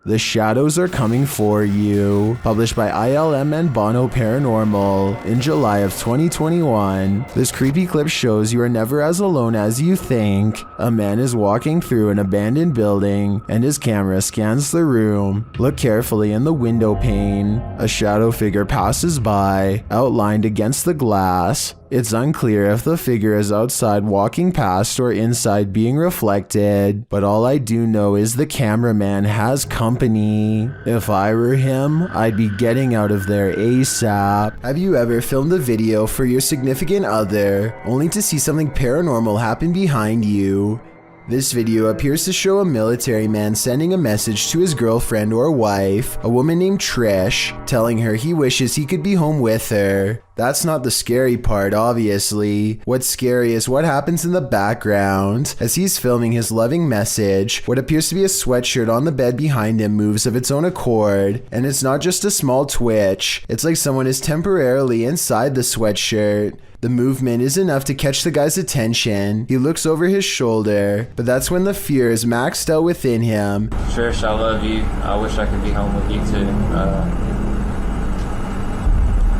The Shadows Are Coming For You, published by ILM and Bono Paranormal in July of 2021. This creepy clip shows you are never as alone as you think. A man is walking through an abandoned building and his camera scans the room. Look carefully in the window pane. A shadow figure passes by, outlined against the glass. It's unclear if the figure is outside walking past or inside being reflected, but all I do know is the cameraman has company. If I were him, I'd be getting out of there ASAP. Have you ever filmed a video for your significant other, only to see something paranormal happen behind you? This video appears to show a military man sending a message to his girlfriend or wife, a woman named Trish, telling her he wishes he could be home with her. That's not the scary part, obviously. What's scary is what happens in the background. As he's filming his loving message, what appears to be a sweatshirt on the bed behind him moves of its own accord, and it's not just a small twitch. It's like someone is temporarily inside the sweatshirt. The movement is enough to catch the guy's attention. He looks over his shoulder, but that's when the fear is maxed out within him. Trish, I love you. I wish I could be home with you too.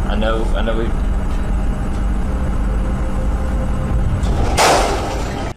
I know we...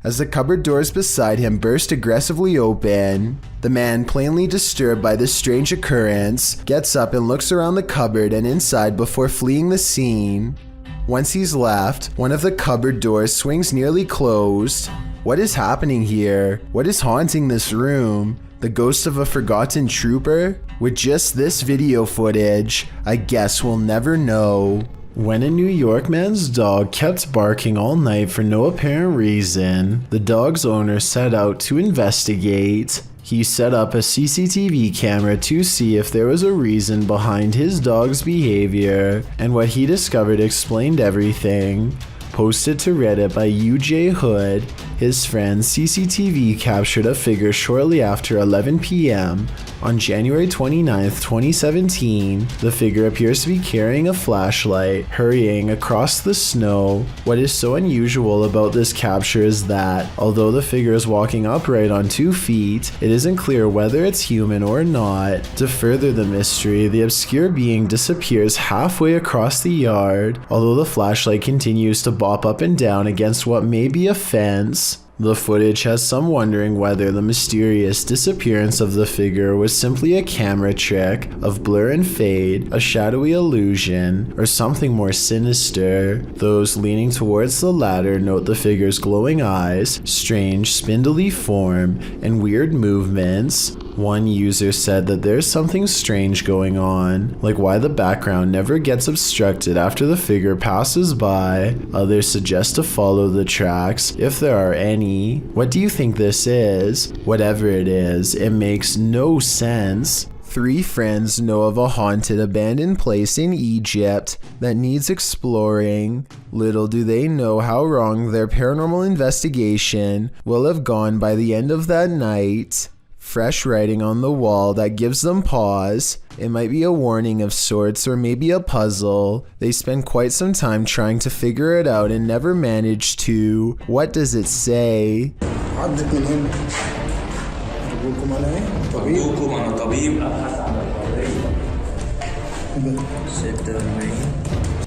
As the cupboard doors beside him burst aggressively open, the man, plainly disturbed by this strange occurrence, gets up and looks around the cupboard and inside before fleeing the scene. Once he's left, one of the cupboard doors swings nearly closed. What is happening here? What is haunting this room? The ghost of a forgotten trooper? With just this video footage, I guess we'll never know. When a New York man's dog kept barking all night for no apparent reason, the dog's owner set out to investigate. He set up a CCTV camera to see if there was a reason behind his dog's behavior, and what he discovered explained everything. Posted to Reddit by UJ Hood, his friend's CCTV captured a figure shortly after 11 p.m. on January 29th, 2017. The figure appears to be carrying a flashlight, hurrying across the snow. What is so unusual about this capture is that, although the figure is walking upright on 2 feet, it isn't clear whether it's human or not. To further the mystery, the obscure being disappears halfway across the yard, although the flashlight continues to bop up and down against what may be a fence. The footage has some wondering whether the mysterious disappearance of the figure was simply a camera trick of blur and fade, a shadowy illusion, or something more sinister. Those leaning towards the latter note the figure's glowing eyes, strange spindly form, and weird movements. One user said that there's something strange going on, like why the background never gets obstructed after the figure passes by. Others suggest to follow the tracks, if there are any. What do you think this is? Whatever it is, it makes no sense. 3 friends know of a haunted abandoned place in Egypt that needs exploring. Little do they know how wrong their paranormal investigation will have gone by the end of that night. Fresh writing on the wall that gives them pause. It might be a warning of sorts or maybe a puzzle. They spend quite some time trying to figure it out and never manage to. What does it say?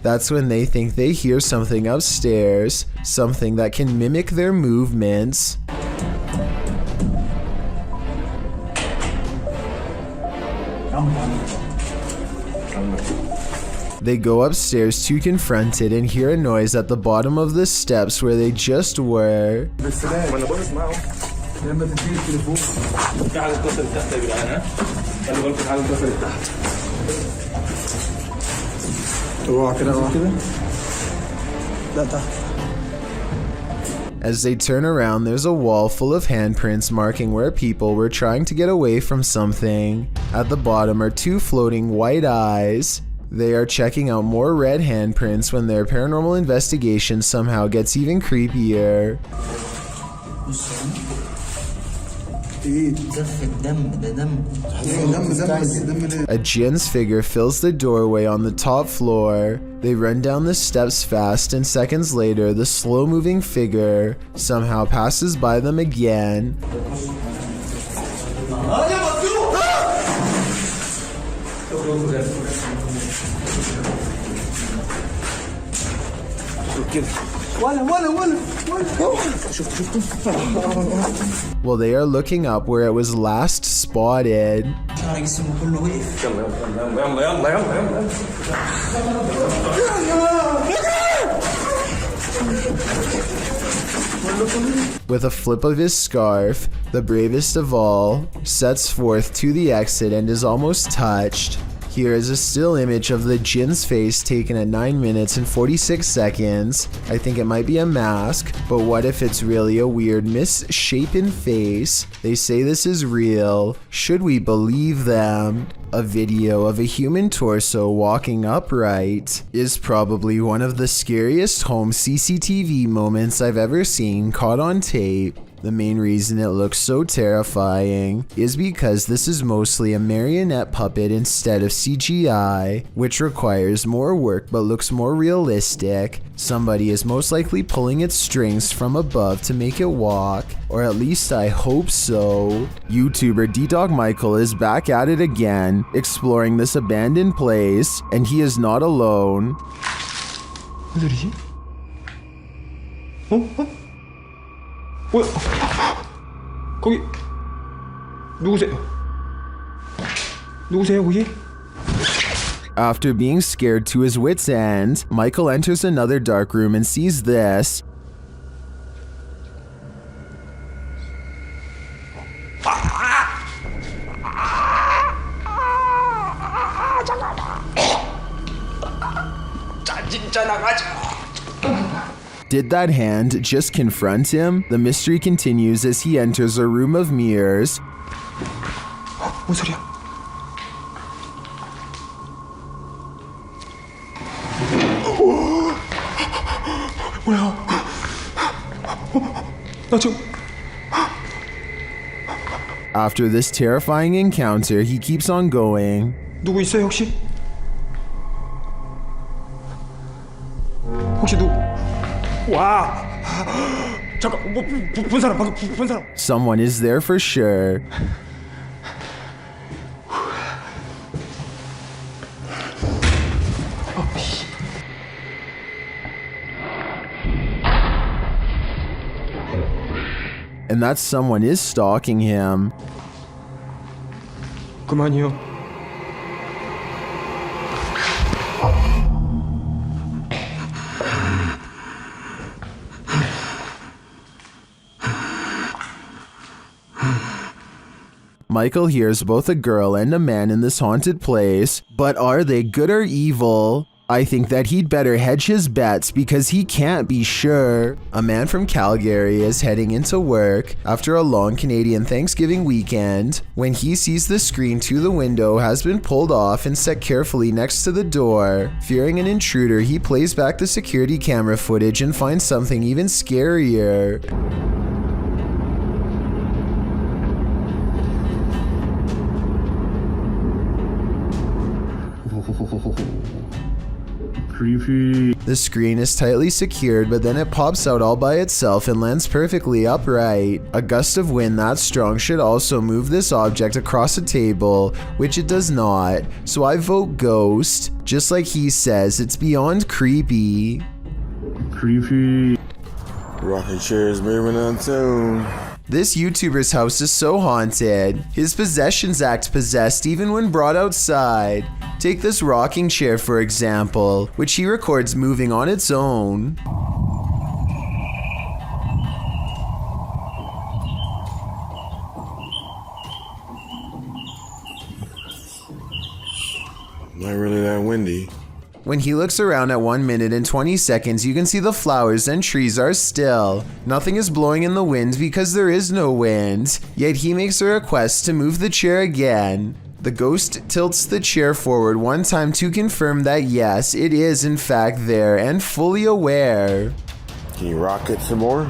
That's when they think they hear something upstairs, something that can mimic their movements. They go upstairs to confront it and hear a noise at the bottom of the steps where they just were. As they turn around, there's a wall full of handprints marking where people were trying to get away from something. At the bottom are 2 floating white eyes. They are checking out more red handprints when their paranormal investigation somehow gets even creepier. A jinn's figure fills the doorway on the top floor. They run down the steps fast, and seconds later, the slow-moving figure somehow passes by them again. Well, they are looking up where it was last spotted. With a flip of his scarf, the bravest of all sets forth to the exit and is almost touched. Here is a still image of the Jin's face taken at 9 minutes and 46 seconds. I think it might be a mask, but what if it's really a weird misshapen face? They say this is real. Should we believe them? A video of a human torso walking upright is probably one of the scariest home CCTV moments I've ever seen caught on tape. The main reason it looks so terrifying is because this is mostly a marionette puppet instead of CGI, which requires more work but looks more realistic. Somebody is most likely pulling its strings from above to make it walk, or at least I hope so. YouTuber D-Dog Michael is back at it again, exploring this abandoned place, and he is not alone. 뭐야? 거기 누구세요? 누구세요 거기? After being scared to his wits' end, Michael enters another dark room and sees this. 진짜 나가자. Did that hand just confront him? The mystery continues as he enters a room of mirrors. 뭔 소리야? 뭐야? 나 지금 After this terrifying encounter, he keeps on going. 누구 있어요 혹시? 혹시 누구? 와! 잠깐, 본 사람, 방금 본 사람. Someone is there for sure. And that someone is stalking him. 그만이요. Michael hears both a girl and a man in this haunted place, but are they good or evil? I think that he'd better hedge his bets because he can't be sure. A man from Calgary is heading into work after a long Canadian Thanksgiving weekend when he sees the screen to the window has been pulled off and set carefully next to the door. Fearing an intruder, he plays back the security camera footage and finds something even scarier. Creepy. The screen is tightly secured, but then it pops out all by itself and lands perfectly upright. A gust of wind that strong should also move this object across a table, which it does not, so I vote ghost. Just like he says, it's beyond creepy. Creepy. Rocking chairs moving on tune. This YouTuber's house is so haunted. His possessions act possessed even when brought outside. Take this rocking chair for example, which he records moving on its own. Not really that windy. When he looks around at 1 minute and 20 seconds, you can see the flowers and trees are still. Nothing is blowing in the wind because there is no wind, yet he makes a request to move the chair again. The ghost tilts the chair forward one time to confirm that yes, it is in fact there and fully aware. Can you rock it some more?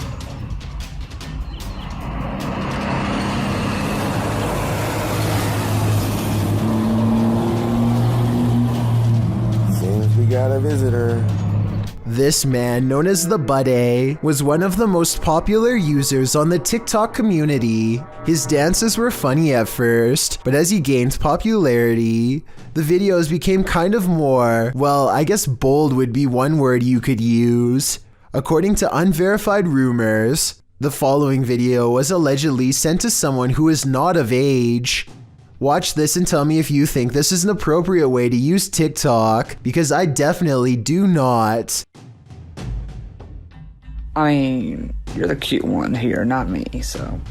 Seems we got a visitor. This man, known as the Buddy, was one of the most popular users on the TikTok community. His dances were funny at first, but as he gained popularity, the videos became kind of more, well, I guess bold would be one word you could use. According to unverified rumors, the following video was allegedly sent to someone who is not of age. Watch this and tell me if you think this is an appropriate way to use TikTok, because I definitely do not. I mean, you're the cute one here, not me, so.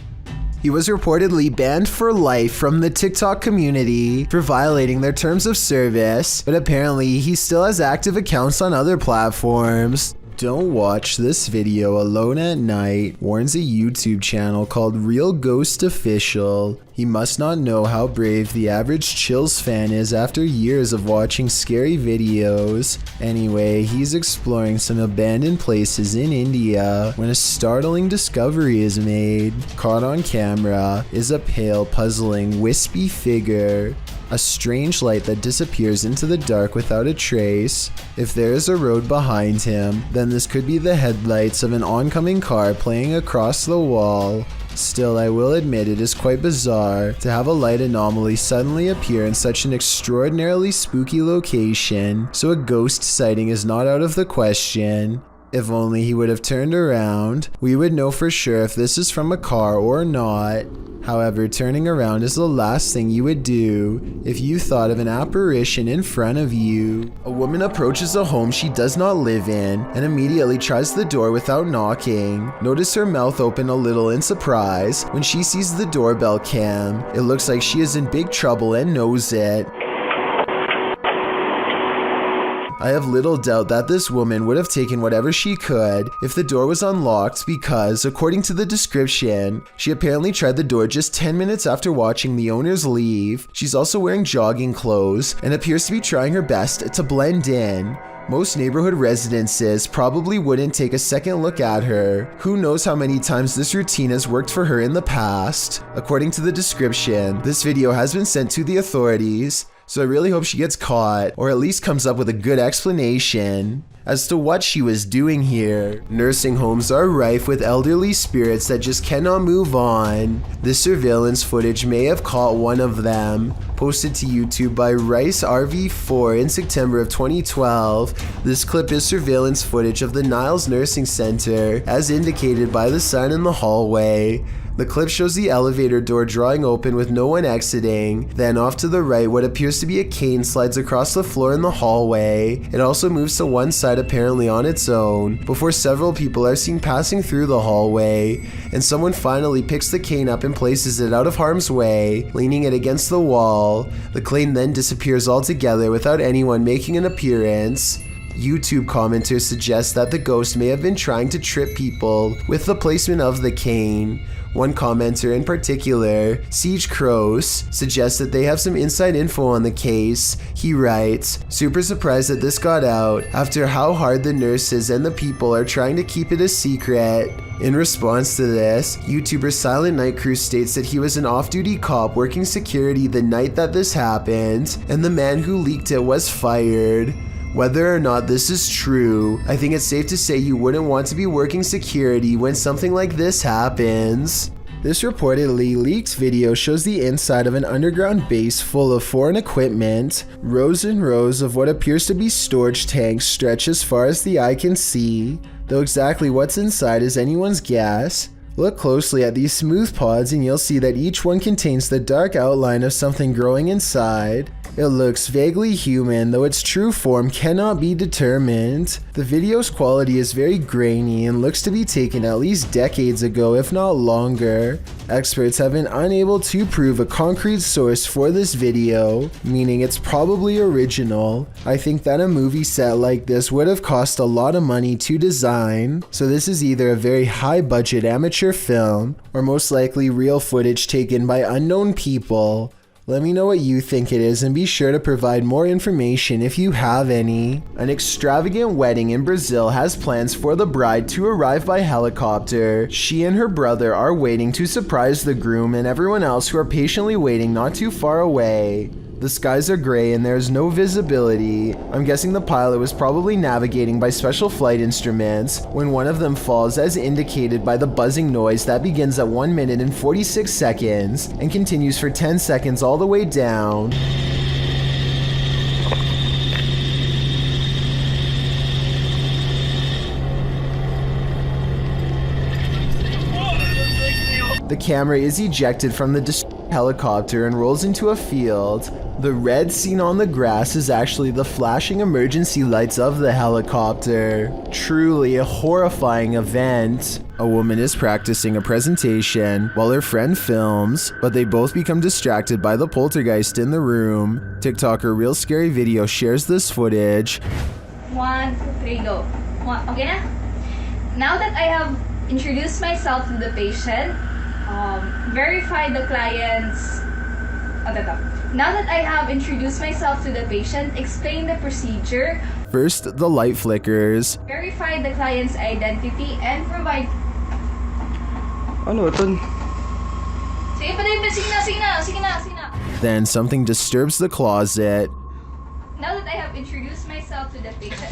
He was reportedly banned for life from the TikTok community for violating their terms of service, but apparently he still has active accounts on other platforms. Don't watch this video alone at night, warns a YouTube channel called Real Ghost Official. He must not know how brave the average Chills fan is after years of watching scary videos. Anyway, he's exploring some abandoned places in India when a startling discovery is made. Caught on camera is a pale, puzzling, wispy figure. A strange light that disappears into the dark without a trace. If there is a road behind him, then this could be the headlights of an oncoming car playing across the wall. Still, I will admit it is quite bizarre to have a light anomaly suddenly appear in such an extraordinarily spooky location, so a ghost sighting is not out of the question. If only he would have turned around, we would know for sure if this is from a car or not. However, turning around is the last thing you would do if you thought of an apparition in front of you. A woman approaches a home she does not live in and immediately tries the door without knocking. Notice her mouth open a little in surprise when she sees the doorbell cam. It looks like she is in big trouble and knows it. I have little doubt that this woman would have taken whatever she could if the door was unlocked because, according to the description, she apparently tried the door just 10 minutes after watching the owners leave. She's also wearing jogging clothes and appears to be trying her best to blend in. Most neighborhood residences probably wouldn't take a second look at her. Who knows how many times this routine has worked for her in the past. According to the description, this video has been sent to the authorities, so I really hope she gets caught, or at least comes up with a good explanation as to what she was doing here. Nursing homes are rife with elderly spirits that just cannot move on. This surveillance footage may have caught one of them. Posted to YouTube by Rice RV4 in September of 2012, this clip is surveillance footage of the Niles Nursing Center, as indicated by the sign in the hallway. The clip shows the elevator door drawing open with no one exiting. Then off to the right, what appears to be a cane slides across the floor in the hallway. It also moves to one side apparently on its own, before several people are seen passing through the hallway, and someone finally picks the cane up and places it out of harm's way, leaning it against the wall. The cane then disappears altogether without anyone making an appearance. YouTube commenters suggest that the ghost may have been trying to trip people with the placement of the cane. One commenter in particular, Siege Crows, suggests that they have some inside info on the case. He writes, "Super surprised that this got out after how hard the nurses and the people are trying to keep it a secret." In response to this, YouTuber Silent Night Crew states that he was an off-duty cop working security the night that this happened, and the man who leaked it was fired. Whether or not this is true, I think it's safe to say you wouldn't want to be working security when something like this happens. This reportedly leaked video shows the inside of an underground base full of foreign equipment. Rows and rows of what appears to be storage tanks stretch as far as the eye can see, though exactly what's inside is anyone's guess. Look closely at these smooth pods and you'll see that each one contains the dark outline of something growing inside. It looks vaguely human, though its true form cannot be determined. The video's quality is very grainy and looks to be taken at least decades ago, if not longer. Experts have been unable to prove a concrete source for this video, meaning it's probably original. I think that a movie set like this would have cost a lot of money to design, so this is either a very high-budget amateur film, or most likely real footage taken by unknown people. Let me know what you think it is and be sure to provide more information if you have any. An extravagant wedding in Brazil has plans for the bride to arrive by helicopter. She and her brother are waiting to surprise the groom and everyone else who are patiently waiting not too far away. The skies are gray and there is no visibility. I'm guessing the pilot was probably navigating by special flight instruments when one of them falls, as indicated by the buzzing noise that begins at 1 minute and 46 seconds and continues for 10 seconds all the way down. The camera is ejected from the helicopter and rolls into a field. The red seen on the grass is actually the flashing emergency lights of the helicopter. Truly a horrifying event. A woman is practicing a presentation while her friend films, but they both become distracted by the poltergeist in the room. TikToker Real Scary Video shares this footage. 1, 2, 3, go. Okay na? Now that I have introduced myself to the patient, verify the client's... Now that I have introduced myself to the patient, explain the procedure. First, the light flickers. Verify the client's identity and provide... Ano ito? Sige na. Then something disturbs the closet. Now that I have introduced myself to the patient...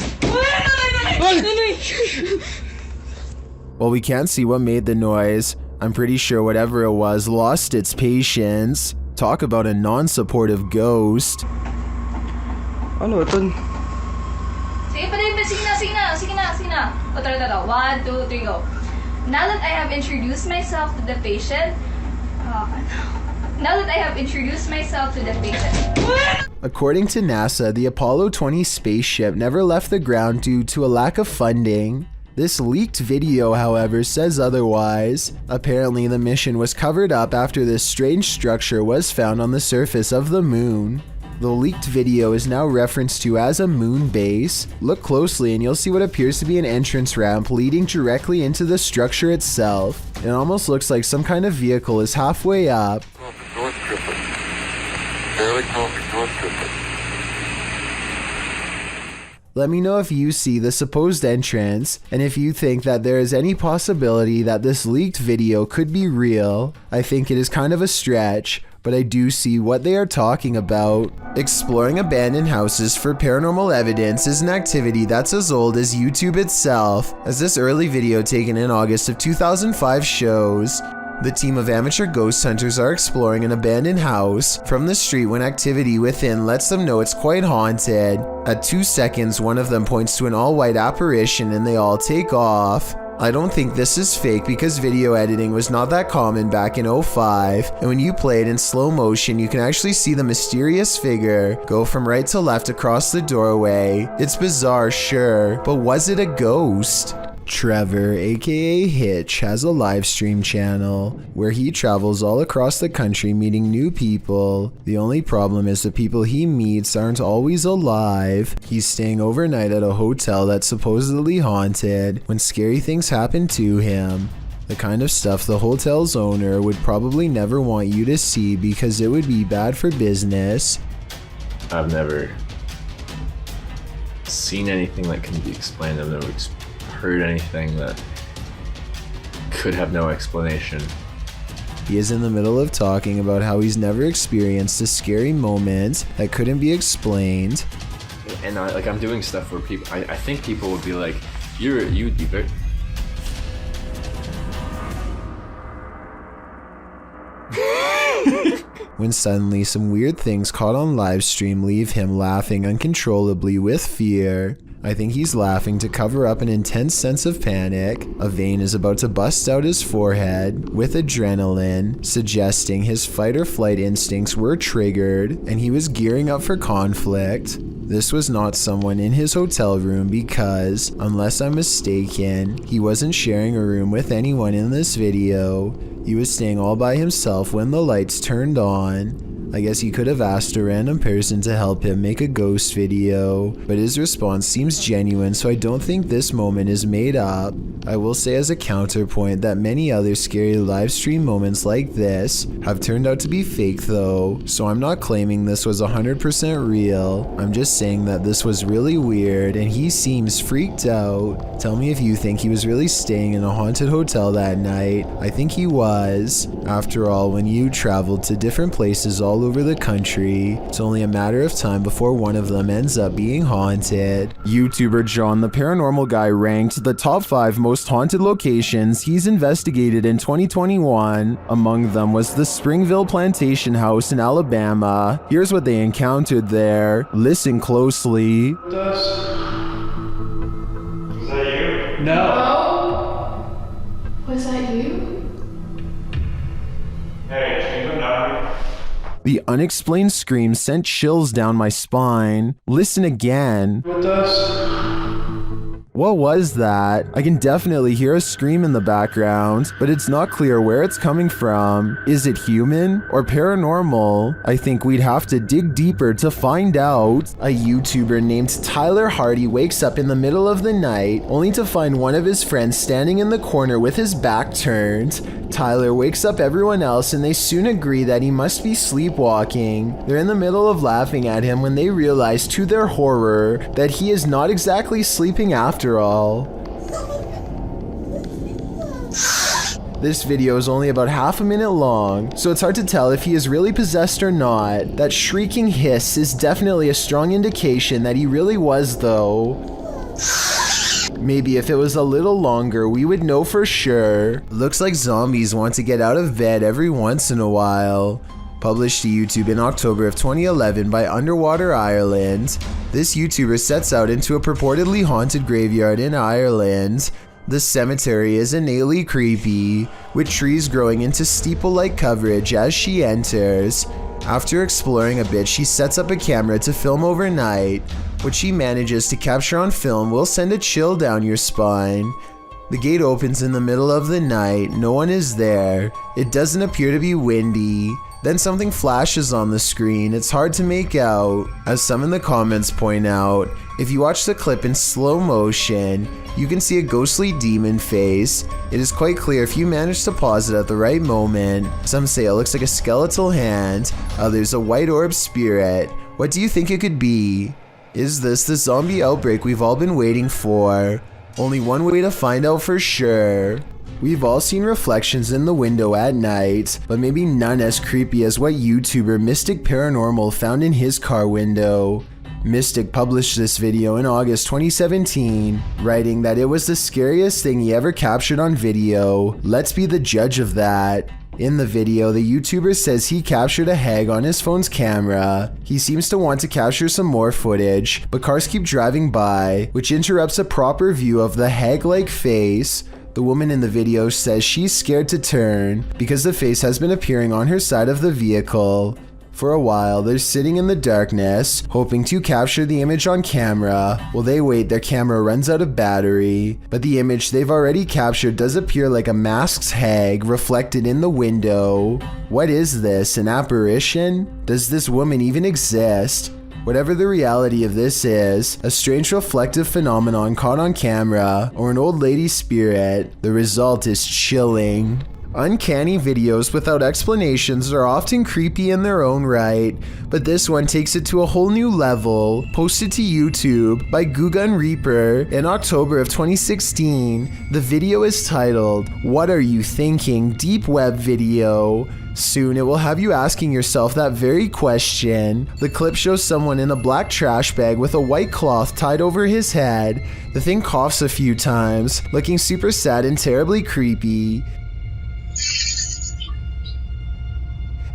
While we can't see what made the noise, I'm pretty sure whatever it was lost its patience. Talk about a non-supportive ghost. Ano ito? Sige na. 1, 2, 3, go. Now that I have introduced myself to the patient... According to NASA, the Apollo 20 spaceship never left the ground due to a lack of funding. This leaked video, however, says otherwise. Apparently, the mission was covered up after this strange structure was found on the surface of the moon. The leaked video is now referenced to as a moon base. Look closely and you'll see what appears to be an entrance ramp leading directly into the structure itself. It almost looks like some kind of vehicle is halfway up. Let me know if you see the supposed entrance, and if you think that there is any possibility that this leaked video could be real. I think it is kind of a stretch, but I do see what they are talking about. Exploring abandoned houses for paranormal evidence is an activity that's as old as YouTube itself, as this early video taken in August of 2005 shows. The team of amateur ghost hunters are exploring an abandoned house from the street when activity within lets them know it's quite haunted. At 2 seconds, one of them points to an all-white apparition and they all take off. I don't think this is fake because video editing was not that common back in 2005, and when you play it in slow motion, you can actually see the mysterious figure go from right to left across the doorway. It's bizarre, sure, but was it a ghost? Trevor, aka Hitch, has a live stream channel where he travels all across the country meeting new people. The only problem is the people he meets aren't always alive. He's staying overnight at a hotel that's supposedly haunted when scary things happen to him. The kind of stuff the hotel's owner would probably never want you to see because it would be bad for business. I've never seen anything that can be explained. I've never heard anything that could have no explanation. He is in the middle of talking about how he's never experienced a scary moment that couldn't be explained. And I'm doing stuff where people, I think people would be like, you would be very... When suddenly some weird things caught on live stream leave him laughing uncontrollably with fear. I think he's laughing to cover up an intense sense of panic. A vein is about to bust out his forehead with adrenaline, suggesting his fight or flight instincts were triggered and he was gearing up for conflict. This was not someone in his hotel room because, unless I'm mistaken, he wasn't sharing a room with anyone in this video. He was staying all by himself when the lights turned on. I guess he could have asked a random person to help him make a ghost video, but his response seems genuine, so I don't think this moment is made up. I will say as a counterpoint that many other scary live stream moments like this have turned out to be fake though, so I'm not claiming this was 100% real. I'm just saying that this was really weird and he seems freaked out. Tell me if you think he was really staying in a haunted hotel that night. I think he was. After all, when you traveled to different places all over the country, it's only a matter of time before one of them ends up being haunted. YouTuber John the Paranormal Guy ranked the top 5 most haunted locations he's investigated in 2021. Among them was the Springville Plantation house in Alabama. Here's what they encountered there. Listen closely. Was that you? No. Was that you? The unexplained scream sent chills down my spine. Listen again. What was that? I can definitely hear a scream in the background, but it's not clear where it's coming from. Is it human or paranormal? I think we'd have to dig deeper to find out. A YouTuber named Tyler Hardy wakes up in the middle of the night only to find one of his friends standing in the corner with his back turned. Tyler wakes up everyone else and they soon agree that he must be sleepwalking. They're in the middle of laughing at him when they realize to their horror that he is not exactly sleeping after all. This video is only about half a minute long, so it's hard to tell if he is really possessed or not. That shrieking hiss is definitely a strong indication that he really was though. Maybe if it was a little longer, we would know for sure. Looks like zombies want to get out of bed every once in a while. Published to YouTube in October of 2011 by Underwater Ireland. This YouTuber sets out into a purportedly haunted graveyard in Ireland. The cemetery is innately creepy, with trees growing into steeple-like coverage as she enters. After exploring a bit, she sets up a camera to film overnight. What she manages to capture on film will send a chill down your spine. The gate opens in the middle of the night, no one is there. It doesn't appear to be windy. Then something flashes on the screen, it's hard to make out. As some in the comments point out, if you watch the clip in slow motion, you can see a ghostly demon face. It is quite clear if you manage to pause it at the right moment. Some say it looks like a skeletal hand, others a white orb spirit. What do you think it could be? Is this the zombie outbreak we've all been waiting for? Only one way to find out for sure. We've all seen reflections in the window at night, but maybe none as creepy as what YouTuber Mystic Paranormal found in his car window. Mystic published this video in August 2017, writing that it was the scariest thing he ever captured on video. Let's be the judge of that. In the video, the YouTuber says he captured a hag on his phone's camera. He seems to want to capture some more footage, but cars keep driving by, which interrupts a proper view of the hag-like face. The woman in the video says she's scared to turn because the face has been appearing on her side of the vehicle. For a while, they're sitting in the darkness, hoping to capture the image on camera. While they wait, their camera runs out of battery, but the image they've already captured does appear like a masked hag reflected in the window. What is this, an apparition? Does this woman even exist? Whatever the reality of this is, a strange reflective phenomenon caught on camera, or an old lady spirit, the result is chilling. Uncanny videos without explanations are often creepy in their own right, but this one takes it to a whole new level. Posted to YouTube by Gugun Reaper in October of 2016, the video is titled, "What Are You Thinking? Deep Web Video." Soon it will have you asking yourself that very question. The clip shows someone in a black trash bag with a white cloth tied over his head. The thing coughs a few times, looking super sad and terribly creepy.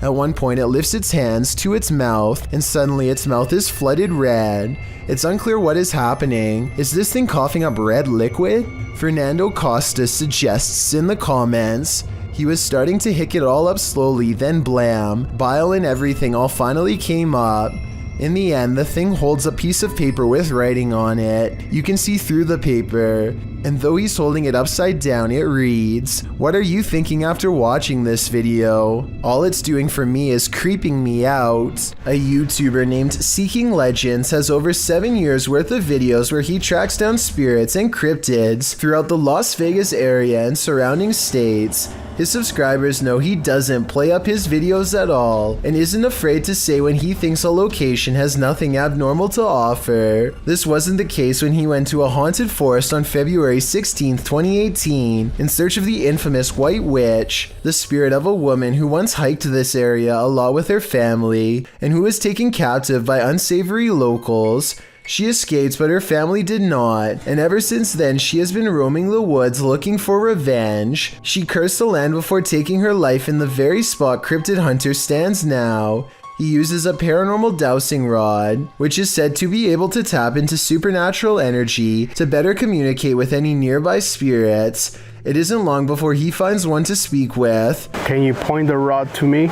At one point it lifts its hands to its mouth and suddenly its mouth is flooded red. It's unclear what is happening. Is this thing coughing up red liquid? Fernando Costa suggests in the comments, he was starting to hick it all up slowly, then blam, bile and everything all finally came up. In the end, the thing holds a piece of paper with writing on it. You can see through the paper, and though he's holding it upside down, it reads, "What are you thinking after watching this video? All it's doing for me is creeping me out." A YouTuber named Seeking Legends has over 7 years worth of videos where he tracks down spirits and cryptids throughout the Las Vegas area and surrounding states. His subscribers know he doesn't play up his videos at all and isn't afraid to say when he thinks a location has nothing abnormal to offer. This wasn't the case when he went to a haunted forest on February 16, 2018 in search of the infamous White Witch, the spirit of a woman who once hiked this area a lot with her family and who was taken captive by unsavory locals. She escaped, but her family did not, and ever since then she has been roaming the woods looking for revenge. She cursed the land before taking her life in the very spot Cryptid Hunter stands now. He uses a paranormal dowsing rod, which is said to be able to tap into supernatural energy to better communicate with any nearby spirits. It isn't long before he finds one to speak with. Can you point the rod to me?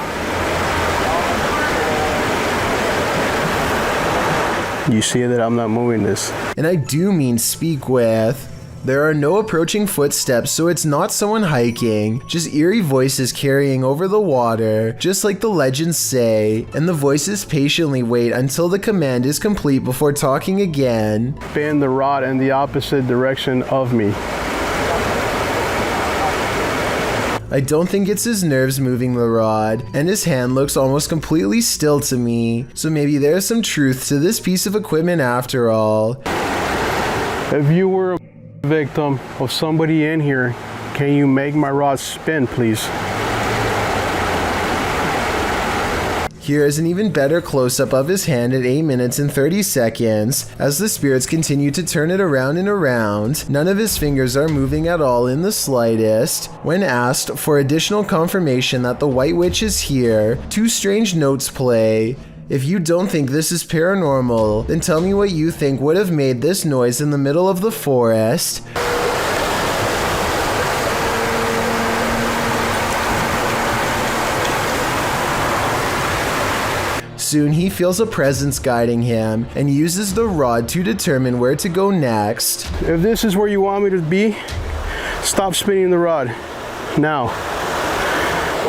You see that I'm not moving this. And I do mean speak with. There are no approaching footsteps, so it's not someone hiking, just eerie voices carrying over the water, just like the legends say, and the voices patiently wait until the command is complete before talking again. Spin the rod in the opposite direction of me. I don't think it's his nerves moving the rod, and his hand looks almost completely still to me, so maybe there's some truth to this piece of equipment after all. If you were a victim of somebody in here, can you make my rod spin, please? Here is an even better close-up of his hand at 8 minutes and 30 seconds. As the spirits continue to turn it around and around, none of his fingers are moving at all in the slightest. When asked for additional confirmation that the White Witch is here, two strange notes play. If you don't think this is paranormal, then tell me what you think would have made this noise in the middle of the forest. Soon he feels a presence guiding him and uses the rod to determine where to go next. If this is where you want me to be, stop spinning the rod. Now.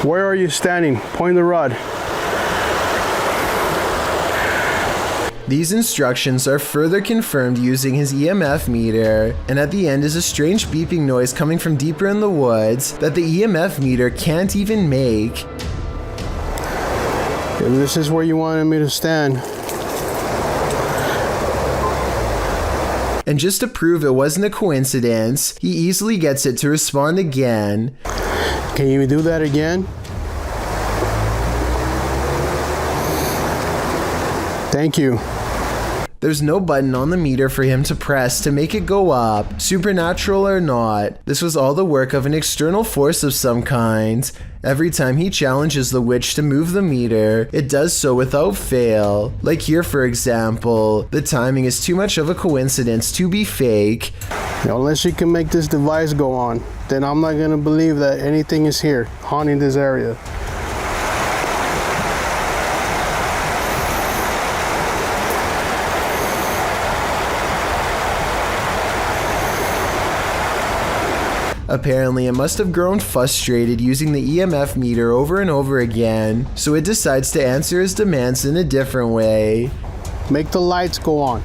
Where are you standing? Point the rod. These instructions are further confirmed using his EMF meter, and at the end is a strange beeping noise coming from deeper in the woods that the EMF meter can't even make. If this is where you wanted me to stand. And just to prove it wasn't a coincidence, he easily gets it to respond again. Can you do that again? Thank you. There's no button on the meter for him to press to make it go up, supernatural or not. This was all the work of an external force of some kind. Every time he challenges the witch to move the meter, it does so without fail. Like here, for example, the timing is too much of a coincidence to be fake. Unless you can make this device go on, then I'm not gonna believe that anything is here, haunting this area. Apparently, it must have grown frustrated using the EMF meter over and over again, so it decides to answer his demands in a different way. Make the lights go on.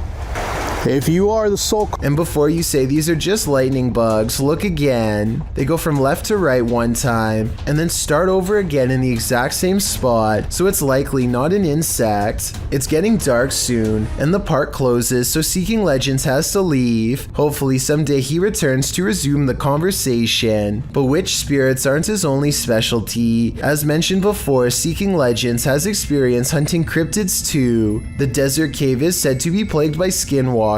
If you are the soul... And before you say these are just lightning bugs, look again. They go from left to right one time, and then start over again in the exact same spot, so it's likely not an insect. It's getting dark soon, and the park closes, so Seeking Legends has to leave. Hopefully someday he returns to resume the conversation. But witch spirits aren't his only specialty. As mentioned before, Seeking Legends has experience hunting cryptids too. The desert cave is said to be plagued by skinwalkers,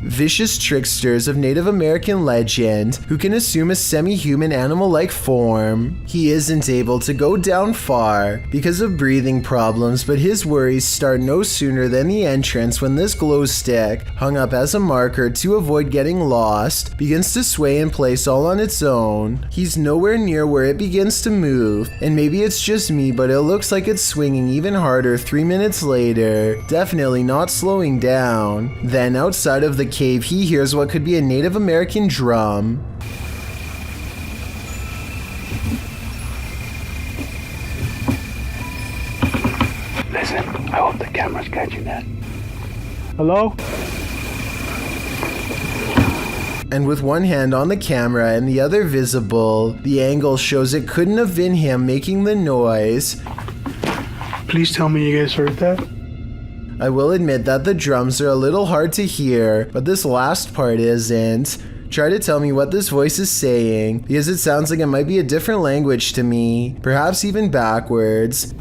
vicious tricksters of Native American legend who can assume a semi-human animal-like form. He isn't able to go down far because of breathing problems, but his worries start no sooner than the entrance when this glow stick, hung up as a marker to avoid getting lost, begins to sway in place all on its own. He's nowhere near where it begins to move, and maybe it's just me, but it looks like it's swinging even harder 3 minutes later, definitely not slowing down. Then outside of the cave, he hears what could be a Native American drum. Listen, I hope the camera's catching that. Hello? And with one hand on the camera and the other visible, the angle shows it couldn't have been him making the noise. Please tell me you guys heard that. I will admit that the drums are a little hard to hear, but this last part isn't. Try to tell me what this voice is saying, because it sounds like it might be a different language to me, perhaps even backwards.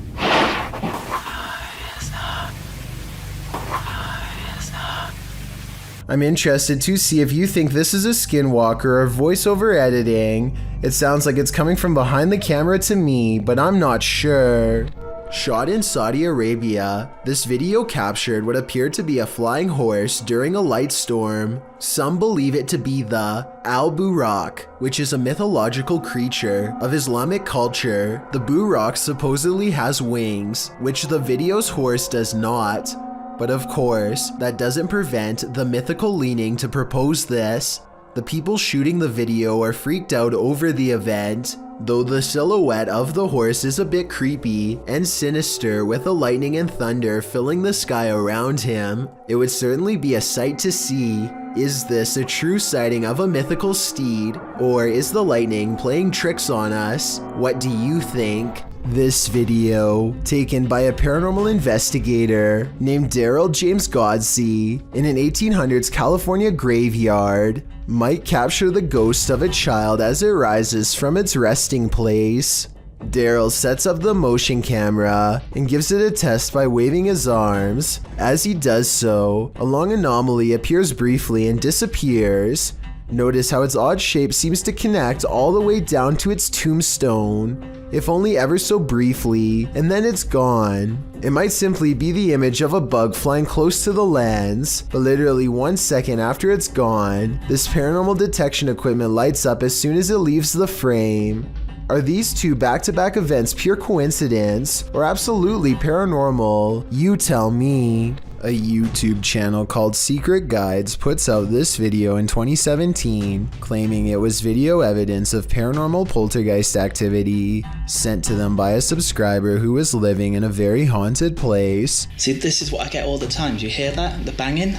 I'm interested to see if you think this is a Skinwalker or voiceover editing. It sounds like it's coming from behind the camera to me, but I'm not sure. Shot in Saudi Arabia, this video captured what appeared to be a flying horse during a light storm. Some believe it to be the al-Buraq, which is a mythological creature of Islamic culture. The Buraq supposedly has wings, which the video's horse does not. But of course, that doesn't prevent the mythical leaning to propose this. The people shooting the video are freaked out over the event, though the silhouette of the horse is a bit creepy and sinister with the lightning and thunder filling the sky around him. It would certainly be a sight to see. Is this a true sighting of a mythical steed, or is the lightning playing tricks on us? What do you think? This video, taken by a paranormal investigator named Daryl James Godsey in an 1800s California graveyard, might capture the ghost of a child as it rises from its resting place. Daryl sets up the motion camera and gives it a test by waving his arms. As he does so, a long anomaly appears briefly and disappears. Notice how its odd shape seems to connect all the way down to its tombstone, if only ever so briefly, and then it's gone. It might simply be the image of a bug flying close to the lens, but literally 1 second after it's gone, this paranormal detection equipment lights up as soon as it leaves the frame. Are these two back-to-back events pure coincidence or absolutely paranormal? You tell me. A YouTube channel called Secret Guides puts out this video in 2017, claiming it was video evidence of paranormal poltergeist activity sent to them by a subscriber who was living in a very haunted place. See, this is what I get all the time. Do you hear that? The banging?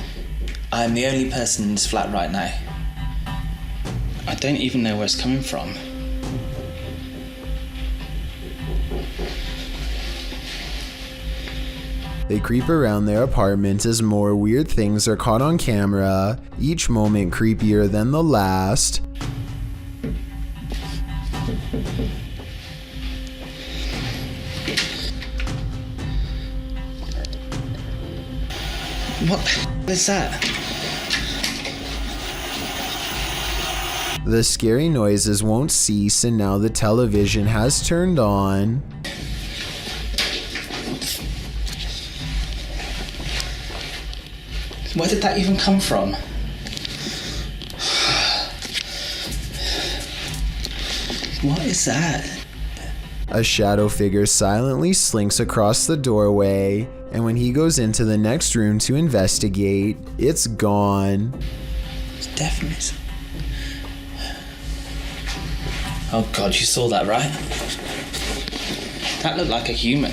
I'm the only person in this flat right now. I don't even know where it's coming from. They creep around their apartment as more weird things are caught on camera, each moment creepier than the last. What the is that? The scary noises won't cease, and now the television has turned on. Where did that even come from? What is that? A shadow figure silently slinks across the doorway, and when he goes into the next room to investigate, it's gone. It's definitely... Oh god, you saw that, right? That looked like a human.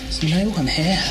There's no one here.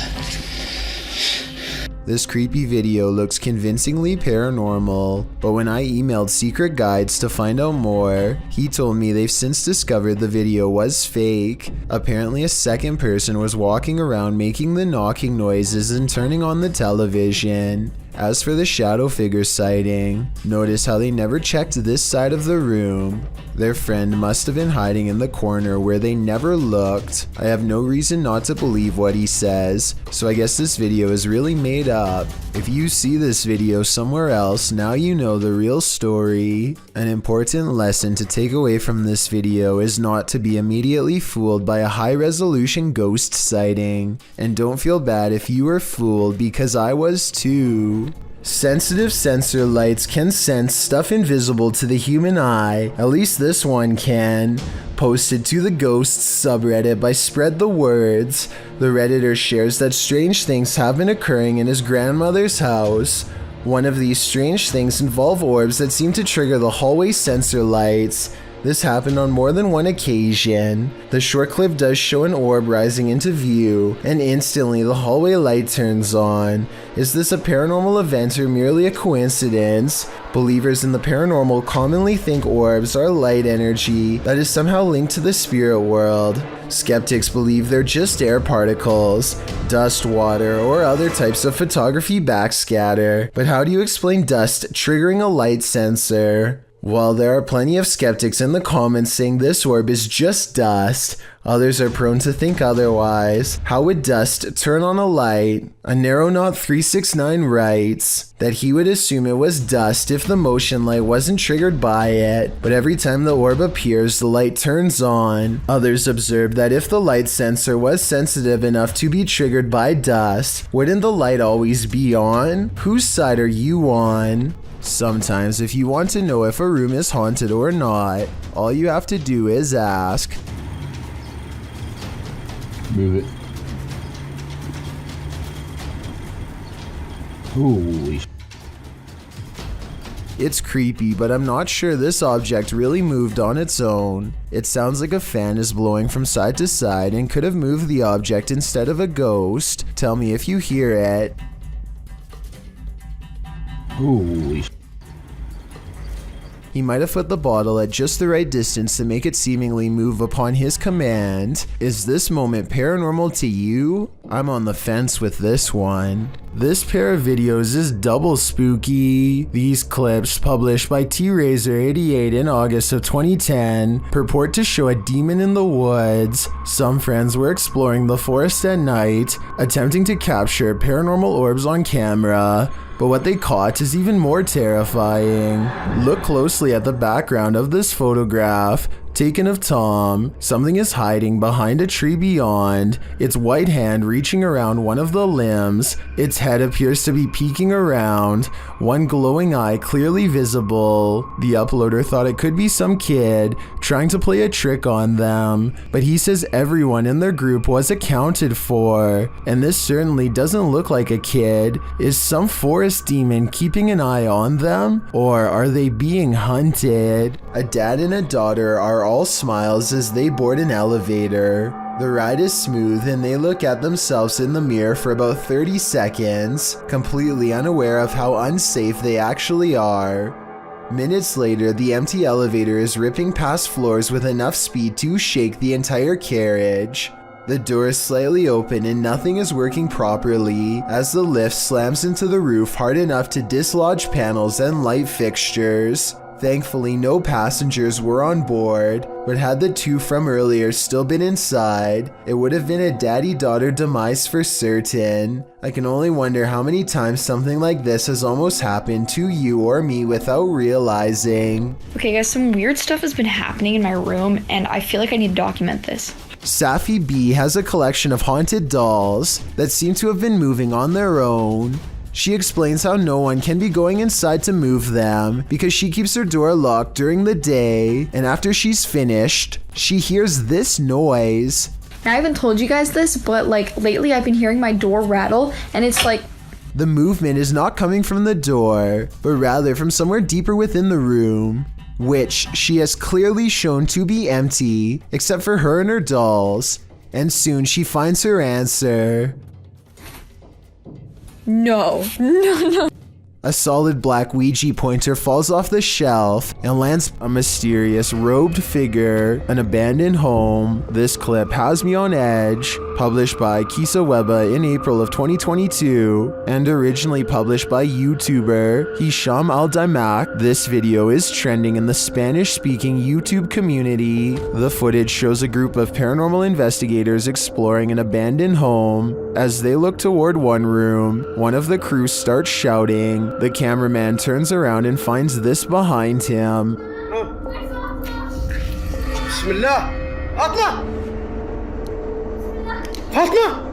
This creepy video looks convincingly paranormal, but when I emailed Secret Guides to find out more, he told me they've since discovered the video was fake. Apparently a second person was walking around making the knocking noises and turning on the television. As for the shadow figure sighting, notice how they never checked this side of the room. Their friend must have been hiding in the corner where they never looked. I have no reason not to believe what he says, so I guess this video is really made up. If you see this video somewhere else, now you know the real story. An important lesson to take away from this video is not to be immediately fooled by a high-resolution ghost sighting. And don't feel bad if you were fooled, because I was too. Sensitive sensor lights can sense stuff invisible to the human eye, at least this one can. Posted to the Ghosts subreddit by Spread the Words, the redditor shares that strange things have been occurring in his grandmother's house. One of these strange things involve orbs that seem to trigger the hallway sensor lights. This happened on more than one occasion. The short clip does show an orb rising into view, and instantly the hallway light turns on. Is this a paranormal event or merely a coincidence? Believers in the paranormal commonly think orbs are light energy that is somehow linked to the spirit world. Skeptics believe they're just air particles, dust, water, or other types of photography backscatter. But how do you explain dust triggering a light sensor? While there are plenty of skeptics in the comments saying this orb is just dust, others are prone to think otherwise. How would dust turn on a light? A Narrow-Knot369 writes that he would assume it was dust if the motion light wasn't triggered by it, but every time the orb appears, the light turns on. Others observed that if the light sensor was sensitive enough to be triggered by dust, wouldn't the light always be on? Whose side are you on? Sometimes, if you want to know if a room is haunted or not, all you have to do is ask. Move it. Holy. It's creepy, but I'm not sure this object really moved on its own. It sounds like a fan is blowing from side to side and could have moved the object instead of a ghost. Tell me if you hear it. Holy. He might have put the bottle at just the right distance to make it seemingly move upon his command. Is this moment paranormal to you? I'm on the fence with this one. This pair of videos is double spooky. These clips, published by T-Razor88 in August of 2010, purport to show a demon in the woods. Some friends were exploring the forest at night, attempting to capture paranormal orbs on camera. But what they caught is even more terrifying. Look closely at the background of this photograph, taken of Tom. Something is hiding behind a tree beyond, its white hand reaching around one of the limbs. Its head appears to be peeking around, one glowing eye clearly visible. The uploader thought it could be some kid trying to play a trick on them, but he says everyone in their group was accounted for, and this certainly doesn't look like a kid. Is some forest demon keeping an eye on them, or are they being hunted? A dad and a daughter are all smiles as they board an elevator. The ride is smooth and they look at themselves in the mirror for about 30 seconds, completely unaware of how unsafe they actually are. Minutes later, the empty elevator is ripping past floors with enough speed to shake the entire carriage. The door is slightly open and nothing is working properly as the lift slams into the roof hard enough to dislodge panels and light fixtures. Thankfully, no passengers were on board, but had the two from earlier still been inside, it would have been a daddy-daughter demise for certain. I can only wonder how many times something like this has almost happened to you or me without realizing. Okay guys, some weird stuff has been happening in my room and I feel like I need to document this. Safi B has a collection of haunted dolls that seem to have been moving on their own. She explains how no one can be going inside to move them because she keeps her door locked during the day, and after she's finished, she hears this noise. I haven't told you guys this, but like lately I've been hearing my door rattle and it's like... The movement is not coming from the door, but rather from somewhere deeper within the room, which she has clearly shown to be empty, except for her and her dolls, and soon she finds her answer. No. A solid black Ouija pointer falls off the shelf and lands a mysterious robed figure, an abandoned home. This clip has me on edge, published by Kisa Weba in April of 2022, and originally published by YouTuber Hisham Al-Daimak. This video is trending in the Spanish-speaking YouTube community. The footage shows a group of paranormal investigators exploring an abandoned home. As they look toward one room, one of the crew starts shouting. The cameraman turns around and finds this behind him. Bismillah. Atla. Atla.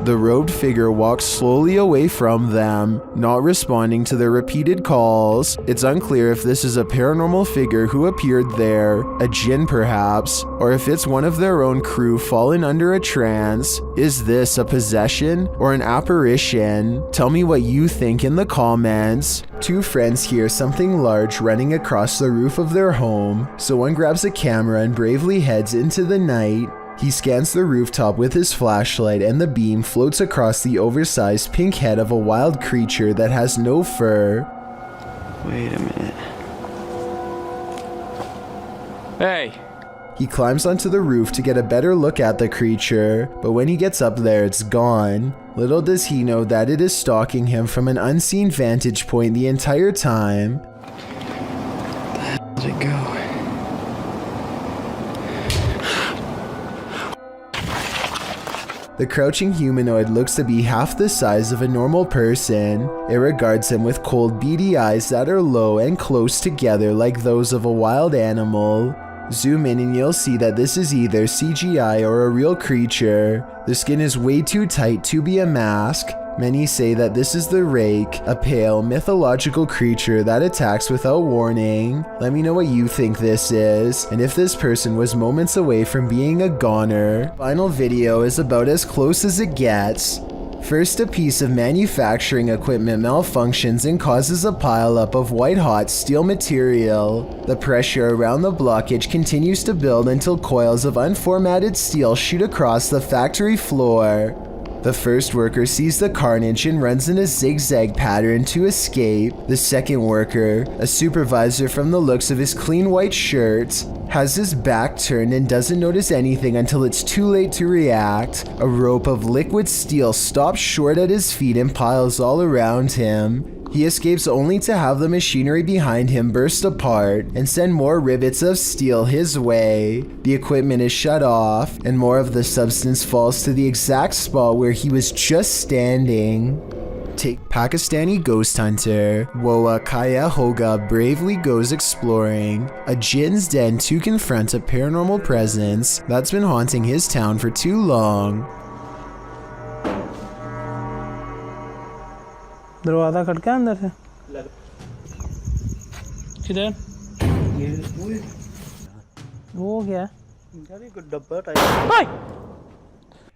The robed figure walks slowly away from them, not responding to their repeated calls. It's unclear if this is a paranormal figure who appeared there, a jinn perhaps, or if it's one of their own crew fallen under a trance. Is this a possession or an apparition? Tell me what you think in the comments. Two friends hear something large running across the roof of their home, so one grabs a camera and bravely heads into the night. He scans the rooftop with his flashlight and the beam floats across the oversized pink head of a wild creature that has no fur. Wait a minute. Hey! He climbs onto the roof to get a better look at the creature, but when he gets up there, it's gone. Little does he know that it is stalking him from an unseen vantage point the entire time. Where the hell did it go? The crouching humanoid looks to be half the size of a normal person. It regards him with cold, beady eyes that are low and close together like those of a wild animal. Zoom in and you'll see that this is either CGI or a real creature. The skin is way too tight to be a mask. Many say that this is the Rake, a pale, mythological creature that attacks without warning. Let me know what you think this is, and if this person was moments away from being a goner. Final video is about as close as it gets. First, a piece of manufacturing equipment malfunctions and causes a pileup of white-hot steel material. The pressure around the blockage continues to build until coils of unformatted steel shoot across the factory floor. The first worker sees the carnage and runs in a zigzag pattern to escape. The second worker, a supervisor from the looks of his clean white shirt, has his back turned and doesn't notice anything until it's too late to react. A rope of liquid steel stops short at his feet and piles all around him. He escapes only to have the machinery behind him burst apart and send more rivets of steel his way. The equipment is shut off, and more of the substance falls to the exact spot where he was just standing. Take Pakistani ghost hunter Woa Kaya Hoga bravely goes exploring a jinn's den to confront a paranormal presence that's been haunting his town for too long. दरवाजा खटका अंदर से किधर वो क्या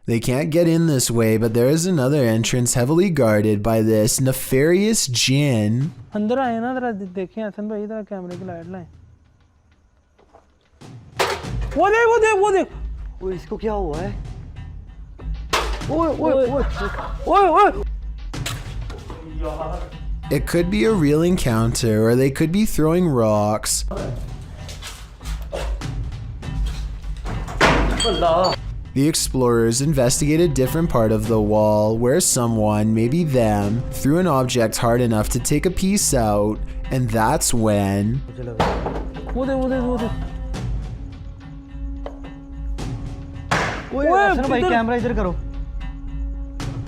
They can't get in this way, but there is another entrance heavily guarded by this nefarious jinn. अंदर आए ना जरा देखें हसन भाई इधर कैमरे की लाइट लाएं वो देख वो इसको क्या हुआ है ओए It could be a real encounter, or they could be throwing rocks. The explorers investigate a different part of the wall where someone, maybe them, threw an object hard enough to take a piece out, and that's when...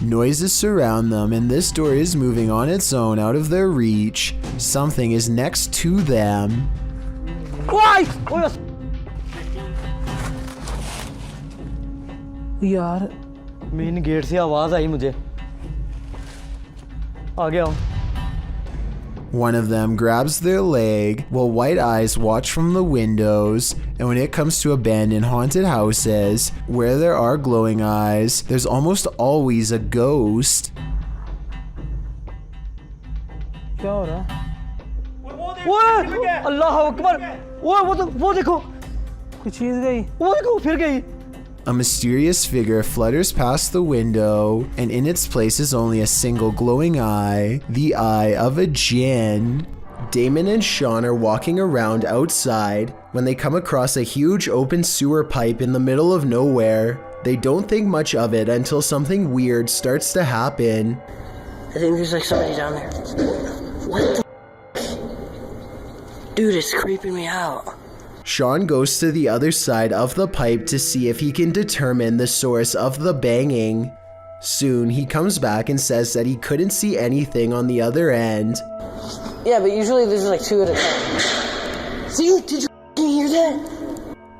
Noises surround them, and this door is moving on its own out of their reach. Something is next to them. यार main gate से आवाज आई मुझे आ गया One of them grabs their leg while white eyes watch from the windows, and when it comes to abandoned haunted houses where there are glowing eyes, there's almost always a ghost. क्या हो रहा है अल्लाह अकबर वो देखो कुछ चीज गई वो देखो फिर गई A mysterious figure flutters past the window, and in its place is only a single glowing eye, the eye of a jinn. Damon and Sean are walking around outside when they come across a huge open sewer pipe in the middle of nowhere. They don't think much of it until something weird starts to happen. I think there's like somebody down there. What the dude, it's creeping me out. Sean goes to the other side of the pipe to see if he can determine the source of the banging. Soon, he comes back and says that he couldn't see anything on the other end. Yeah, but usually there's like two at a time. See, did you hear that?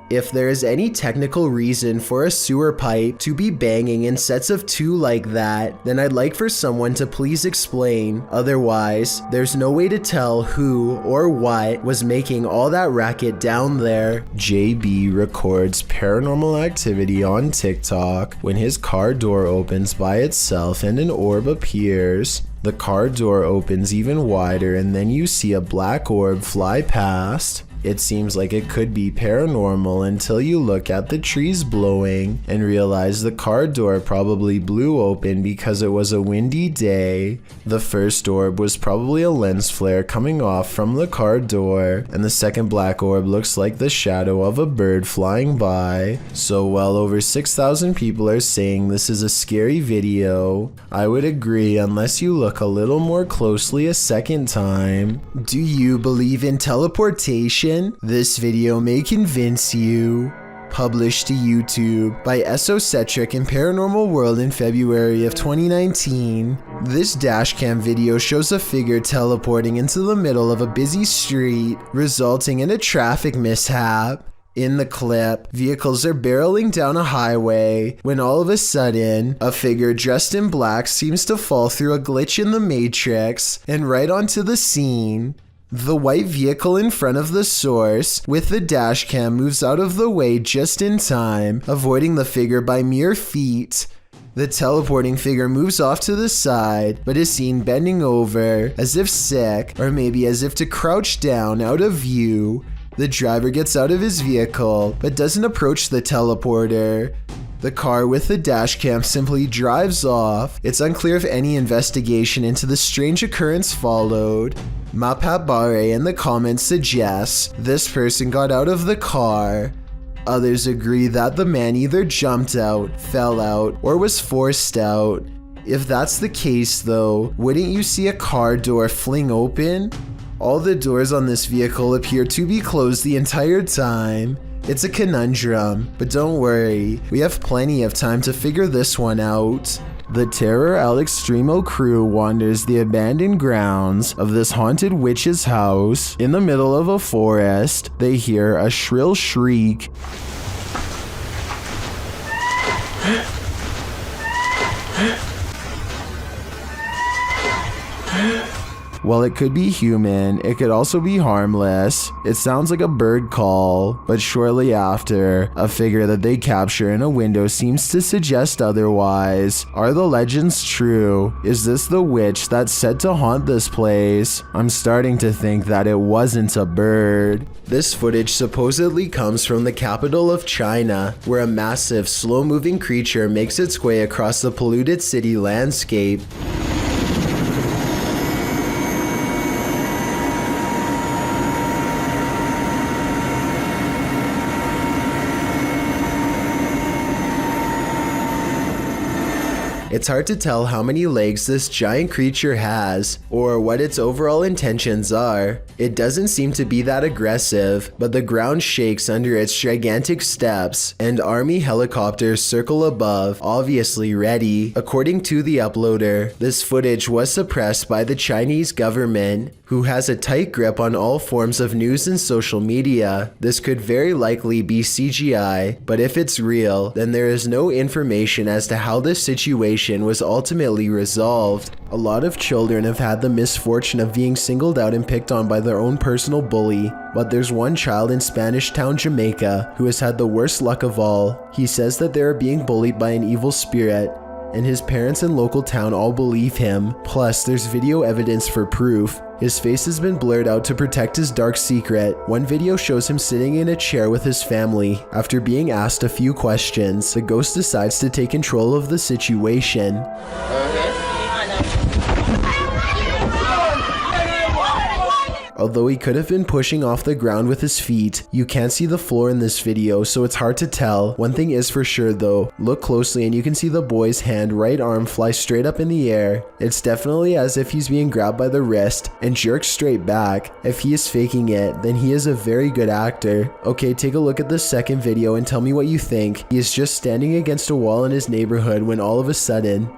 If there is any technical reason for a sewer pipe to be banging in sets of two like that, then I'd like for someone to please explain. Otherwise, there's no way to tell who or what was making all that racket down there. JB records paranormal activity on TikTok when his car door opens by itself and an orb appears. The car door opens even wider, and then you see a black orb fly past. It seems like it could be paranormal until you look at the trees blowing and realize the car door probably blew open because it was a windy day. The first orb was probably a lens flare coming off from the car door, and the second black orb looks like the shadow of a bird flying by. So while over 6,000 people are saying this is a scary video, I would agree unless you look a little more closely a second time. Do you believe in teleportation? This video may convince you. Published to YouTube by Esocentric and Paranormal World in February of 2019. This dashcam video shows a figure teleporting into the middle of a busy street, resulting in a traffic mishap. In the clip, vehicles are barreling down a highway when all of a sudden, a figure dressed in black seems to fall through a glitch in the matrix and right onto the scene. The white vehicle in front of the source with the dashcam moves out of the way just in time, avoiding the figure by mere feet. The teleporting figure moves off to the side, but is seen bending over, as if sick, or maybe as if to crouch down out of view. The driver gets out of his vehicle, but doesn't approach the teleporter. The car with the dash cam simply drives off. It's unclear if any investigation into the strange occurrence followed. Mapabare in the comments suggests this person got out of the car. Others agree that the man either jumped out, fell out, or was forced out. If that's the case though, wouldn't you see a car door fling open? All the doors on this vehicle appear to be closed the entire time. It's a conundrum, but don't worry, we have plenty of time to figure this one out. The Terror al Extremo crew wanders the abandoned grounds of this haunted witch's house. In the middle of a forest, they hear a shrill shriek. While it could be human, it could also be harmless. It sounds like a bird call, but shortly after, a figure that they capture in a window seems to suggest otherwise. Are the legends true? Is this the witch that's said to haunt this place? I'm starting to think that it wasn't a bird. This footage supposedly comes from the capital of China, where a massive, slow-moving creature makes its way across the polluted city landscape. It's hard to tell how many legs this giant creature has, or what its overall intentions are. It doesn't seem to be that aggressive, but the ground shakes under its gigantic steps, and army helicopters circle above, obviously ready. According to the uploader, this footage was suppressed by the Chinese government, who has a tight grip on all forms of news and social media. This could very likely be CGI, but if it's real, then there is no information as to how this situation was ultimately resolved. A lot of children have had the misfortune of being singled out and picked on by their own personal bully, but there's one child in Spanish Town, Jamaica, who has had the worst luck of all. He says that they are being bullied by an evil spirit, and his parents and local town all believe him. Plus, there's video evidence for proof. His face has been blurred out to protect his dark secret. One video shows him sitting in a chair with his family. After being asked a few questions, the ghost decides to take control of the situation. Although he could have been pushing off the ground with his feet, you can't see the floor in this video, so it's hard to tell. One thing is for sure though, look closely and you can see the boy's right arm fly straight up in the air. It's definitely as if he's being grabbed by the wrist and jerked straight back. If he is faking it, then he is a very good actor. Okay, take a look at the second video and tell me what you think. He is just standing against a wall in his neighborhood when all of a sudden...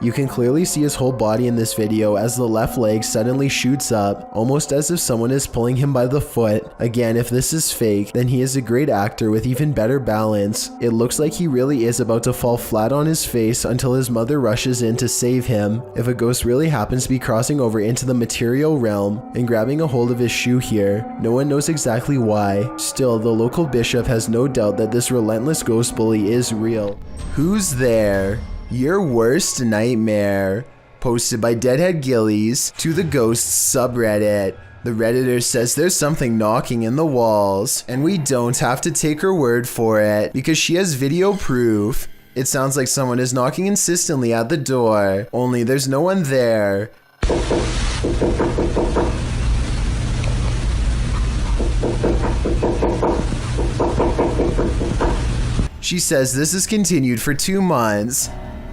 You can clearly see his whole body in this video as the left leg suddenly shoots up, almost as if someone is pulling him by the foot. Again, if this is fake, then he is a great actor with even better balance. It looks like he really is about to fall flat on his face until his mother rushes in to save him. If a ghost really happens to be crossing over into the material realm and grabbing a hold of his shoe here, no one knows exactly why. Still, the local bishop has no doubt that this relentless ghost bully is real. Who's there? Your worst nightmare. Posted by Deadhead Gillies to the Ghosts subreddit. The Redditor says there's something knocking in the walls, and we don't have to take her word for it because she has video proof. It sounds like someone is knocking insistently at the door, only there's no one there. She says this has continued for 2 months.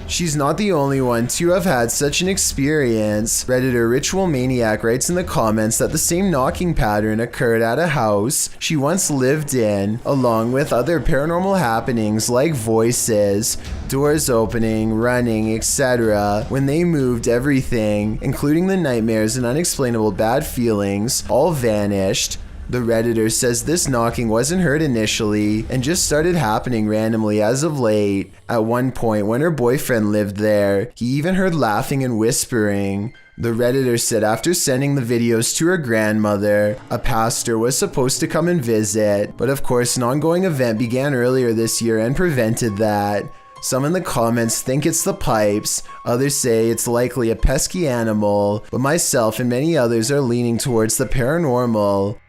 She's not the only one to have had such an experience. Redditor Ritual Maniac writes in the comments that the same knocking pattern occurred at a house she once lived in, along with other paranormal happenings like voices, doors opening, running, etc. When they moved, everything, including the nightmares and unexplainable bad feelings, all vanished. The Redditor says this knocking wasn't heard initially and just started happening randomly as of late. At one point when her boyfriend lived there, he even heard laughing and whispering. The Redditor said after sending the videos to her grandmother, a pastor was supposed to come and visit, but of course an ongoing event began earlier this year and prevented that. Some in the comments think it's the pipes, others say it's likely a pesky animal, but myself and many others are leaning towards the paranormal.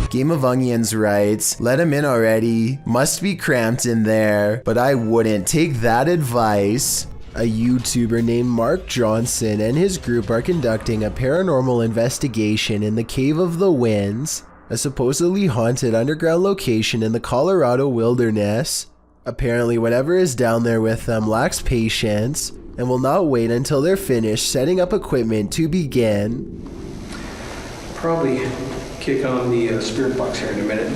Game of Onions writes, let him in already, must be cramped in there, but I wouldn't take that advice. A YouTuber named Mark Johnson and his group are conducting a paranormal investigation in the Cave of the Winds, a supposedly haunted underground location in the Colorado wilderness. Apparently whatever is down there with them lacks patience and will not wait until they're finished setting up equipment to begin. Probably kick on the spirit box here in a minute.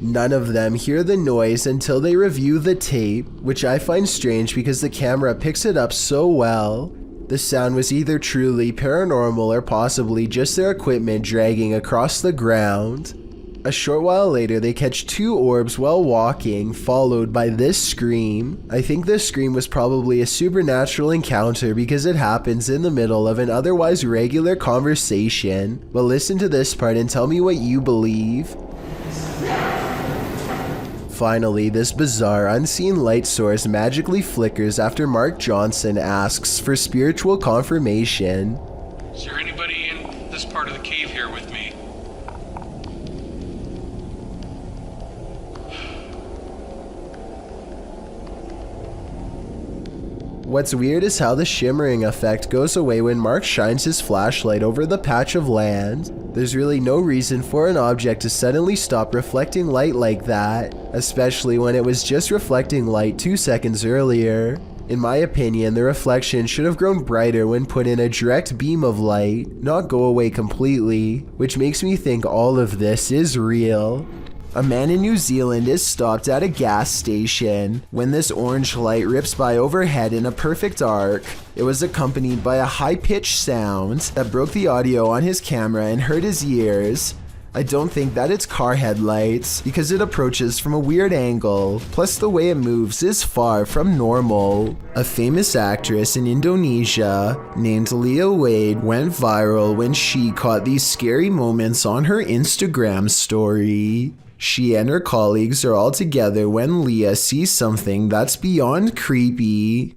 None of them hear the noise until they review the tape, which I find strange because the camera picks it up so well. The sound was either truly paranormal or possibly just their equipment dragging across the ground. A short while later, they catch two orbs while walking, followed by this scream. I think this scream was probably a supernatural encounter because it happens in the middle of an otherwise regular conversation. But listen to this part and tell me what you believe. Finally, this bizarre unseen light source magically flickers after Mark Johnson asks for spiritual confirmation. Is there anybody in this part of the cave here with me? What's weird is how the shimmering effect goes away when Mark shines his flashlight over the patch of land. There's really no reason for an object to suddenly stop reflecting light like that, especially when it was just reflecting light 2 seconds earlier. In my opinion, the reflection should have grown brighter when put in a direct beam of light, not go away completely, which makes me think all of this is real. A man in New Zealand is stopped at a gas station when this orange light rips by overhead in a perfect arc. It was accompanied by a high-pitched sound that broke the audio on his camera and hurt his ears. I don't think that it's car headlights because it approaches from a weird angle, plus the way it moves is far from normal. A famous actress in Indonesia named Leah Wade went viral when she caught these scary moments on her Instagram story. She and her colleagues are all together when Leah sees something that's beyond creepy.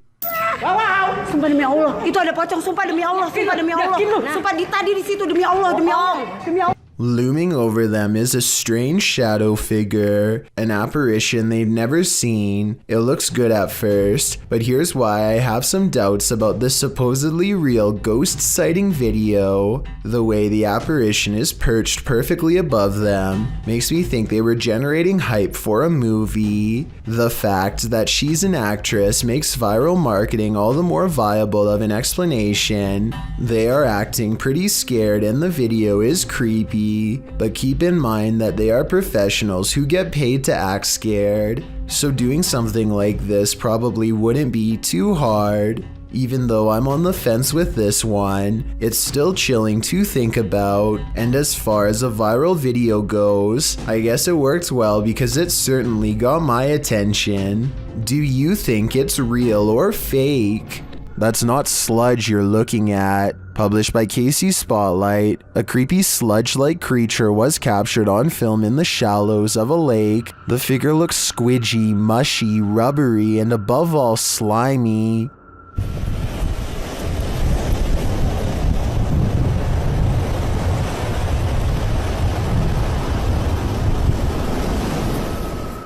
Wow! Sumpah demi Allah, itu ada pocong, sumpah demi Allah, sumpah demi Allah. Sumpah tadi di situ demi Allah, demi Allah, demi Allah. Looming over them is a strange shadow figure, an apparition they've never seen. It looks good at first, but here's why I have some doubts about the supposedly real ghost sighting video. The way the apparition is perched perfectly above them makes me think they were generating hype for a movie. The fact that she's an actress makes viral marketing all the more viable of an explanation. They are acting pretty scared and the video is creepy. But keep in mind that they are professionals who get paid to act scared, so doing something like this probably wouldn't be too hard. Even though I'm on the fence with this one, it's still chilling to think about, and as far as a viral video goes, I guess it worked well because it certainly got my attention. Do you think it's real or fake? That's not Sludge you're looking at. Published by Casey Spotlight, a creepy sludge-like creature was captured on film in the shallows of a lake. The figure looks squidgy, mushy, rubbery, and above all slimy.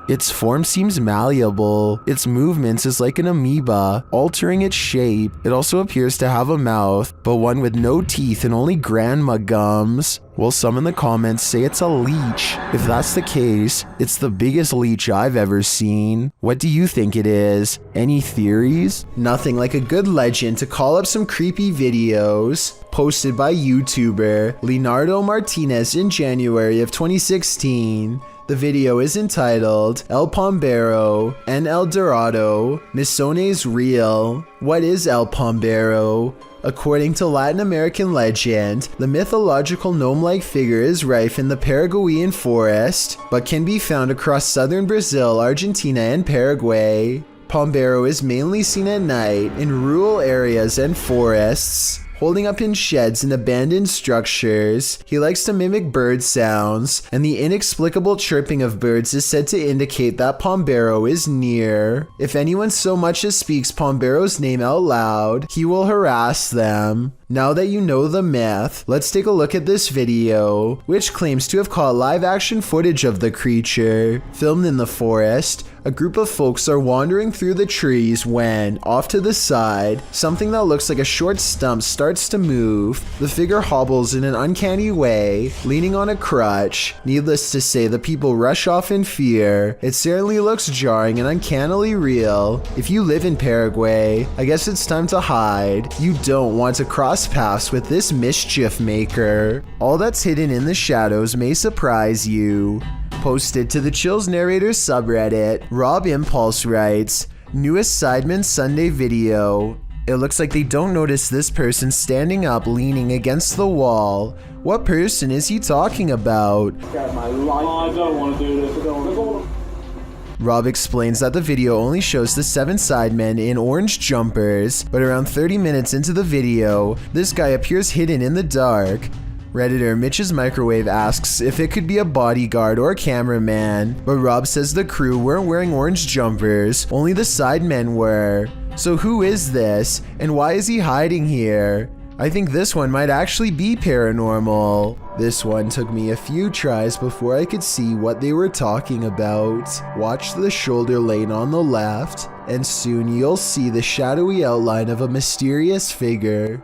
Its form seems malleable. Its movements is like an amoeba, altering its shape. It also appears to have a mouth, but one with no teeth and only grandma gums. Well, some in the comments say it's a leech. If that's the case, it's the biggest leech I've ever seen. What do you think it is? Any theories? Nothing like a good legend to call up some creepy videos. Posted by YouTuber Leonardo Martinez in January of 2016. The video is entitled El Pombero and El Dorado, Misone's Real. What is El Pombero? According to Latin American legend, the mythological gnome-like figure is rife in the Paraguayan forest, but can be found across southern Brazil, Argentina, and Paraguay. Pombero is mainly seen at night in rural areas and forests, holding up in sheds and abandoned structures. He likes to mimic bird sounds, and the inexplicable chirping of birds is said to indicate that Pombero is near. If anyone so much as speaks Pombero's name out loud, he will harass them. Now that you know the myth, let's take a look at this video, which claims to have caught live-action footage of the creature. Filmed in the forest, a group of folks are wandering through the trees when, off to the side, something that looks like a short stump starts to move. The figure hobbles in an uncanny way, leaning on a crutch. Needless to say, the people rush off in fear. It certainly looks jarring and uncannily real. If you live in Paraguay, I guess it's time to hide. You don't want to cross paths with this mischief maker. All that's hidden in the shadows may surprise you. Posted to the Chills Narrators subreddit, Rob Impulse writes, newest Sidemen Sunday video. It looks like they don't notice this person standing up leaning against the wall. What person is he talking about? I don't want to do this. I don't want to. Rob explains that the video only shows the 7 sidemen in orange jumpers, but around 30 minutes into the video, this guy appears hidden in the dark. Redditor Mitch's Microwave asks if it could be a bodyguard or a cameraman, but Rob says the crew weren't wearing orange jumpers, only the sidemen were. So who is this, and why is he hiding here? I think this one might actually be paranormal. This one took me a few tries before I could see what they were talking about. Watch the shoulder lane on the left, and soon you'll see the shadowy outline of a mysterious figure.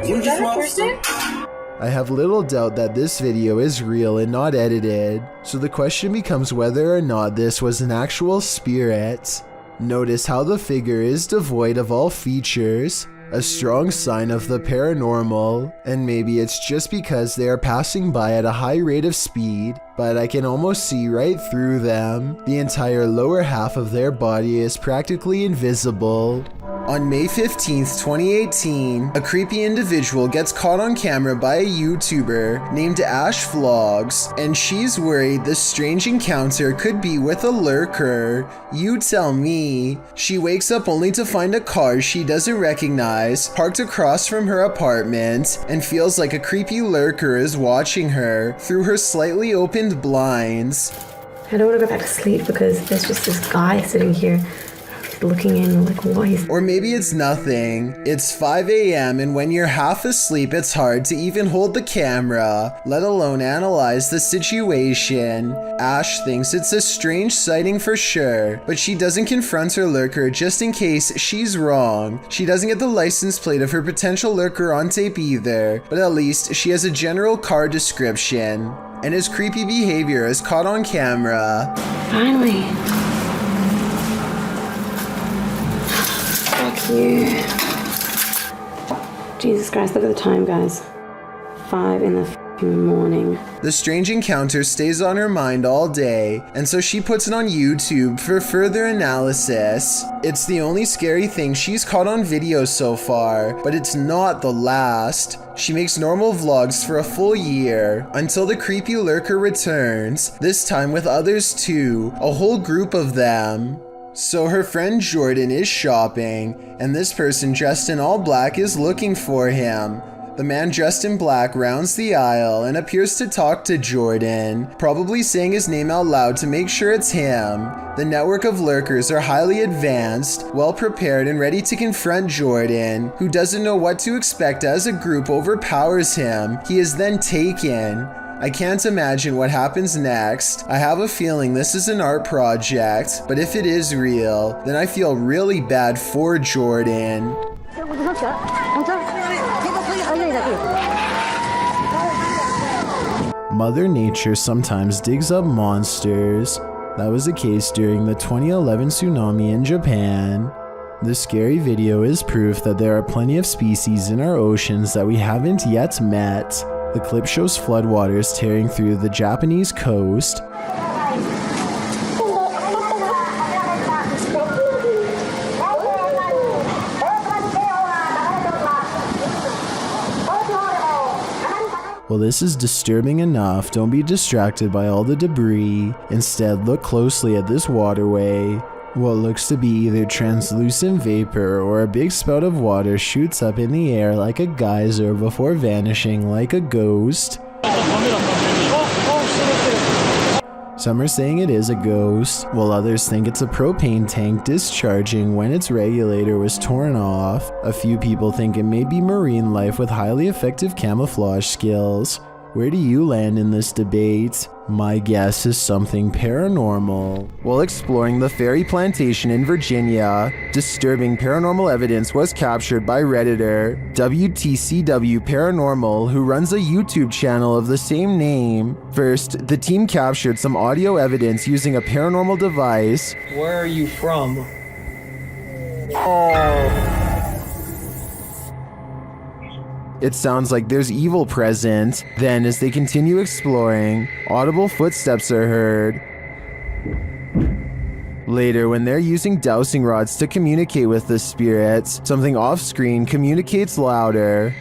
Is that a person? I have little doubt that this video is real and not edited, so the question becomes whether or not this was an actual spirit. Notice how the figure is devoid of all features, a strong sign of the paranormal, and maybe it's just because they are passing by at a high rate of speed, but I can almost see right through them. The entire lower half of their body is practically invisible. On May 15th, 2018, a creepy individual gets caught on camera by a YouTuber named Ash Vlogs, and she's worried this strange encounter could be with a lurker. You tell me. She wakes up only to find a car she doesn't recognize parked across from her apartment, and feels like a creepy lurker is watching her through her slightly opened blinds. I don't want to go back to sleep because there's just this guy sitting here looking in like, what is... Or maybe it's nothing. It's 5 a.m. and when you're half asleep, it's hard to even hold the camera, let alone analyze the situation. Ash thinks it's a strange sighting for sure, but she doesn't confront her lurker just in case she's wrong. She doesn't get the license plate of her potential lurker on tape either, but at least she has a general car description. And his creepy behavior is caught on camera. Finally. You. Jesus Christ, look at the time, guys. 5 in the morning. The strange encounter stays on her mind all day, and so she puts it on YouTube for further analysis. It's the only scary thing she's caught on video so far, but it's not the last. She makes normal vlogs for a full year, until the creepy lurker returns, this time with others too, a whole group of them. So her friend Jordan is shopping, and this person dressed in all black is looking for him. The man dressed in black rounds the aisle and appears to talk to Jordan, probably saying his name out loud to make sure it's him. The network of lurkers are highly advanced, well prepared and ready to confront Jordan, who doesn't know what to expect as a group overpowers him. He is then taken. I can't imagine what happens next. I have a feeling this is an art project, but if it is real, then I feel really bad for Jordan. Mother Nature sometimes digs up monsters. That was the case during the 2011 tsunami in Japan. This scary video is proof that there are plenty of species in our oceans that we haven't yet met. The clip shows floodwaters tearing through the Japanese coast. Well, this is disturbing enough. Don't be distracted by all the debris. Instead, look closely at this waterway. What looks to be either translucent vapor or a big spout of water shoots up in the air like a geyser before vanishing like a ghost. Some are saying it is a ghost, while others think it's a propane tank discharging when its regulator was torn off. A few people think it may be marine life with highly effective camouflage skills. Where do you land in this debate? My guess is something paranormal. While exploring the Fairy Plantation in Virginia, disturbing paranormal evidence was captured by Redditor WTCW Paranormal, who runs a YouTube channel of the same name. First, the team captured some audio evidence using a paranormal device. Where are you from? It sounds like there's evil present. Then, as they continue exploring, audible footsteps are heard. Later, when they're using dowsing rods to communicate with the spirits, something off-screen communicates louder.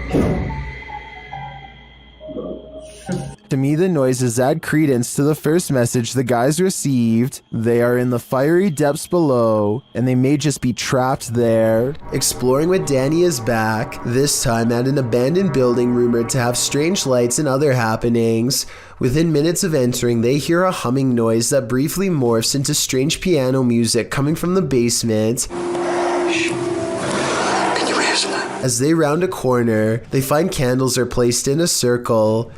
To me, the noises add credence to the first message the guys received. They are in the fiery depths below, and they may just be trapped there. Exploring with Danny is back, this time at an abandoned building rumored to have strange lights and other happenings. Within minutes of entering, they hear a humming noise that briefly morphs into strange piano music coming from the basement. As they round a corner, they find candles are placed in a circle.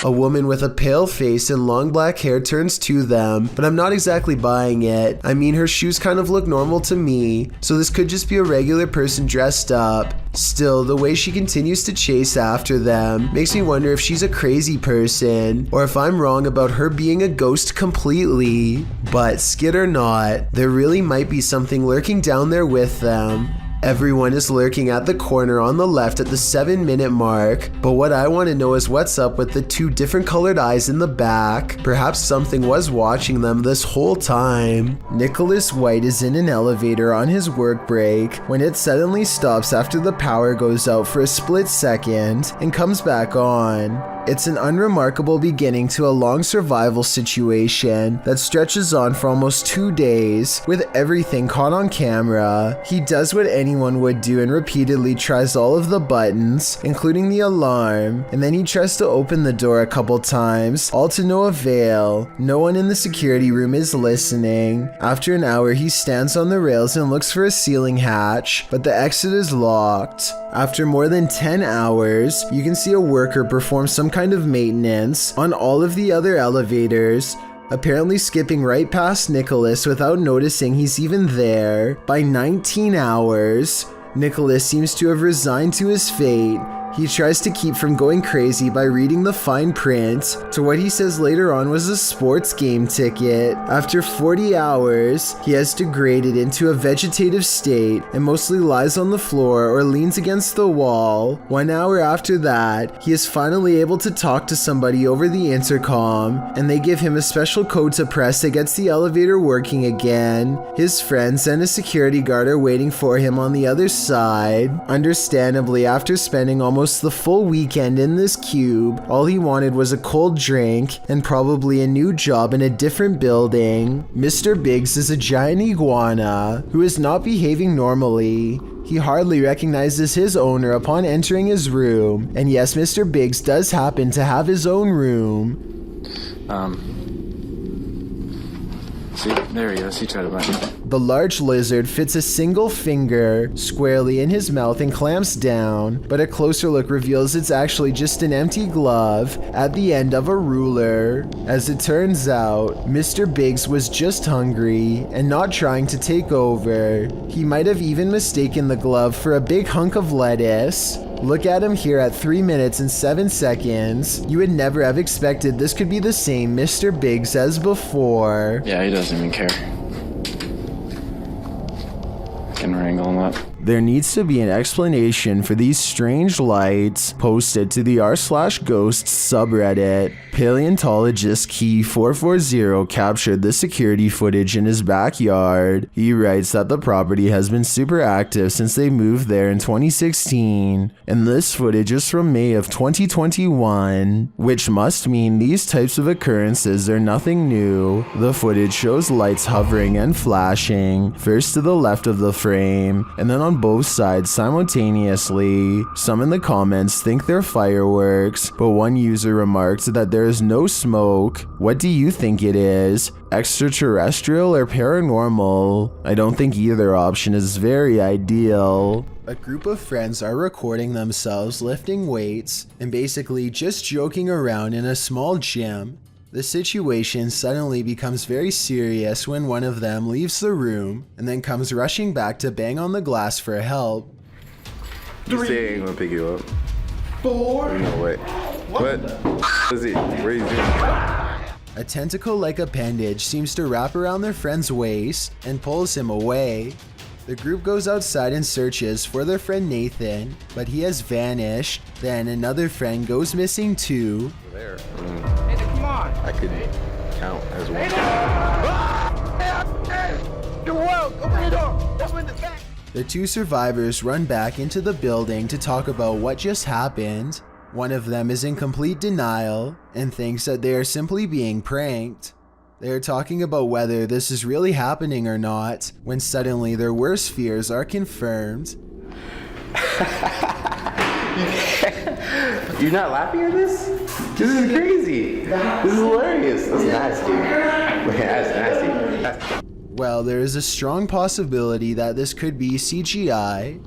A woman with a pale face and long black hair turns to them, but I'm not exactly buying it. I mean, her shoes kind of look normal to me, so this could just be a regular person dressed up. Still, the way she continues to chase after them makes me wonder if she's a crazy person, or if I'm wrong about her being a ghost completely. But skid or not, there really might be something lurking down there with them. Everyone is lurking at the corner on the left at the 7-minute mark, but what I want to know is what's up with the two different colored eyes in the back. Perhaps something was watching them this whole time. Nicholas White is in an elevator on his work break when it suddenly stops after the power goes out for a split second and comes back on. It's an unremarkable beginning to a long survival situation that stretches on for almost 2 days, with everything caught on camera. He does what anyone would do and repeatedly tries all of the buttons, including the alarm, and then he tries to open the door a couple times, all to no avail. No one in the security room is listening. After an hour, he stands on the rails and looks for a ceiling hatch, but the exit is locked. After more than 10 hours, you can see a worker perform some kind of maintenance on all of the other elevators, apparently skipping right past Nicholas without noticing he's even there. By 19 hours, Nicholas seems to have resigned to his fate. He tries to keep from going crazy by reading the fine print to what he says later on was a sports game ticket. After 40 hours, he has degraded into a vegetative state and mostly lies on the floor or leans against the wall. 1 hour after that, he is finally able to talk to somebody over the intercom, and they give him a special code to press that gets the elevator working again. His friends and a security guard are waiting for him on the other side. Understandably, after spending almost the full weekend in this cube, all he wanted was a cold drink and probably a new job in a different building. Mr. Biggs is a giant iguana who is not behaving normally. He hardly recognizes his owner upon entering his room, and yes, Mr. Biggs does happen to have his own room. See, there he goes. He tried to bite me. The large lizard fits a single finger squarely in his mouth and clamps down, but a closer look reveals it's actually just an empty glove at the end of a ruler. As it turns out, Mr. Biggs was just hungry and not trying to take over. He might have even mistaken the glove for a big hunk of lettuce. Look at him here at 3 minutes and 7 seconds. You would never have expected this could be the same Mr. Biggs as before. Yeah, he doesn't even care. Can wrangle him up. There needs to be an explanation for these strange lights posted to the r/ghosts subreddit. Paleontologist Key440 captured the security footage in his backyard. He writes that the property has been super active since they moved there in 2016, and this footage is from May of 2021, which must mean these types of occurrences are nothing new. The footage shows lights hovering and flashing, first to the left of the frame, and then on both sides simultaneously. Some in the comments think they're fireworks, but one user remarked that there is no smoke. What do you think it is? Extraterrestrial or paranormal? I don't think either option is very ideal. A group of friends are recording themselves lifting weights and basically just joking around in a small gym. The situation suddenly becomes very serious when one of them leaves the room and then comes rushing back to bang on the glass for help. You say I'm gonna pick you up. 4. No, wait. What is he? Where is he? A tentacle-like appendage seems to wrap around their friend's waist and pulls him away. The group goes outside and searches for their friend Nathan, but he has vanished. Then another friend goes missing too. There. Nathan, come on. I could count as one. Open the door. Open the back. The two survivors run back into the building to talk about what just happened. One of them is in complete denial and thinks that they are simply being pranked. They are talking about whether this is really happening or not, when suddenly their worst fears are confirmed. You're not laughing at this? This is crazy. This is hilarious. That's nasty. That's nasty. Well, there is a strong possibility that this could be CGI.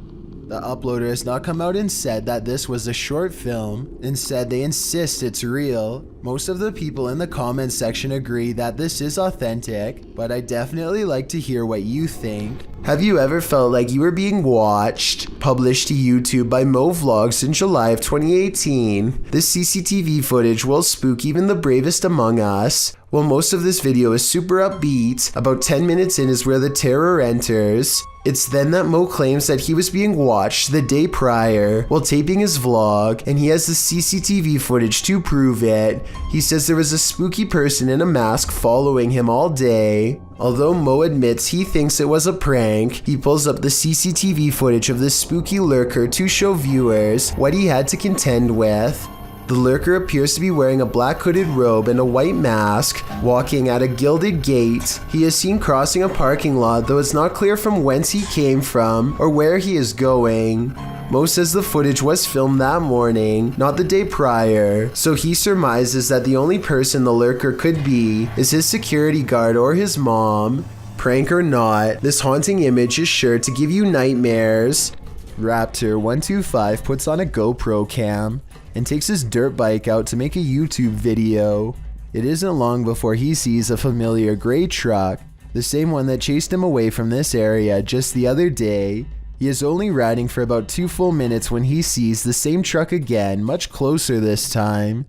The uploader has not come out and said that this was a short film. Instead, they insist it's real. Most of the people in the comments section agree that this is authentic, but I'd definitely like to hear what you think. Have you ever felt like you were being watched? Published to YouTube by Mo Vlogs in July of 2018. This CCTV footage will spook even the bravest among us. While most of this video is super upbeat, about 10 minutes in is where the terror enters. It's then that Mo claims that he was being watched the day prior while taping his vlog, and he has the CCTV footage to prove it. He says there was a spooky person in a mask following him all day. Although Mo admits he thinks it was a prank, he pulls up the CCTV footage of this spooky lurker to show viewers what he had to contend with. The lurker appears to be wearing a black hooded robe and a white mask, walking at a gilded gate. He is seen crossing a parking lot, though it's not clear from whence he came from or where he is going. Mo says the footage was filmed that morning, not the day prior, so he surmises that the only person the lurker could be is his security guard or his mom. Prank or not, this haunting image is sure to give you nightmares. Raptor125 puts on a GoPro cam and takes his dirt bike out to make a YouTube video. It isn't long before he sees a familiar gray truck, the same one that chased him away from this area just the other day. He is only riding for about 2 full minutes when he sees the same truck again, much closer this time.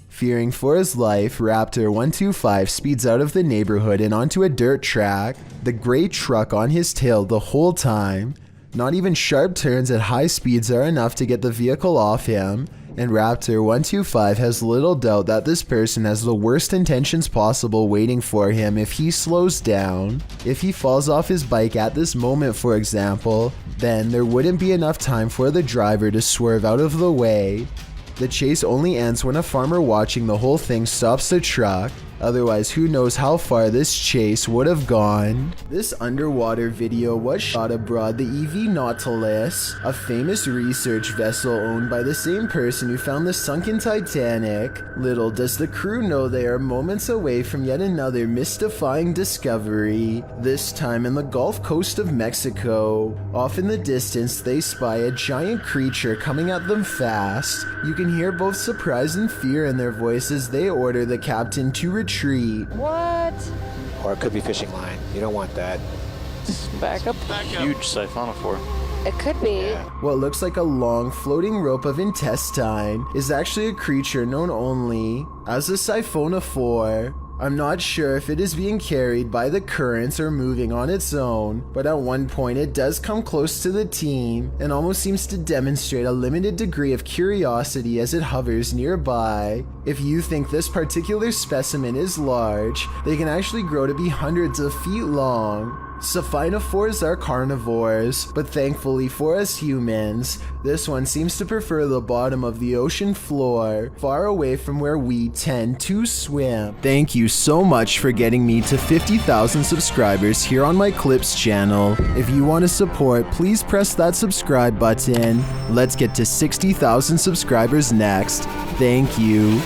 Fearing for his life, Raptor125 speeds out of the neighborhood and onto a dirt track, the gray truck on his tail the whole time. Not even sharp turns at high speeds are enough to get the vehicle off him, and Raptor125 has little doubt that this person has the worst intentions possible waiting for him if he slows down. If he falls off his bike at this moment, for example, then there wouldn't be enough time for the driver to swerve out of the way. The chase only ends when a farmer watching the whole thing stops the truck. Otherwise, who knows how far this chase would have gone. This underwater video was shot aboard the EV Nautilus, a famous research vessel owned by the same person who found the sunken Titanic. Little does the crew know they are moments away from yet another mystifying discovery, this time in the Gulf Coast of Mexico. Off in the distance, they spy a giant creature coming at them fast. You can hear both surprise and fear in their voice as they order the captain to retreat. What? Or it could be fishing line. You don't want that. Back up. Huge siphonophore. It could be. What looks like a long floating rope of intestine is actually a creature known only as a siphonophore. I'm not sure if it is being carried by the currents or moving on its own, but at one point it does come close to the team and almost seems to demonstrate a limited degree of curiosity as it hovers nearby. If you think this particular specimen is large, they can actually grow to be hundreds of feet long. Siphonophores are carnivores, but thankfully for us humans, this one seems to prefer the bottom of the ocean floor, far away from where we tend to swim. Thank you so much for getting me to 50,000 subscribers here on my Clips channel. If you want to support, please press that subscribe button. Let's get to 60,000 subscribers next. Thank you.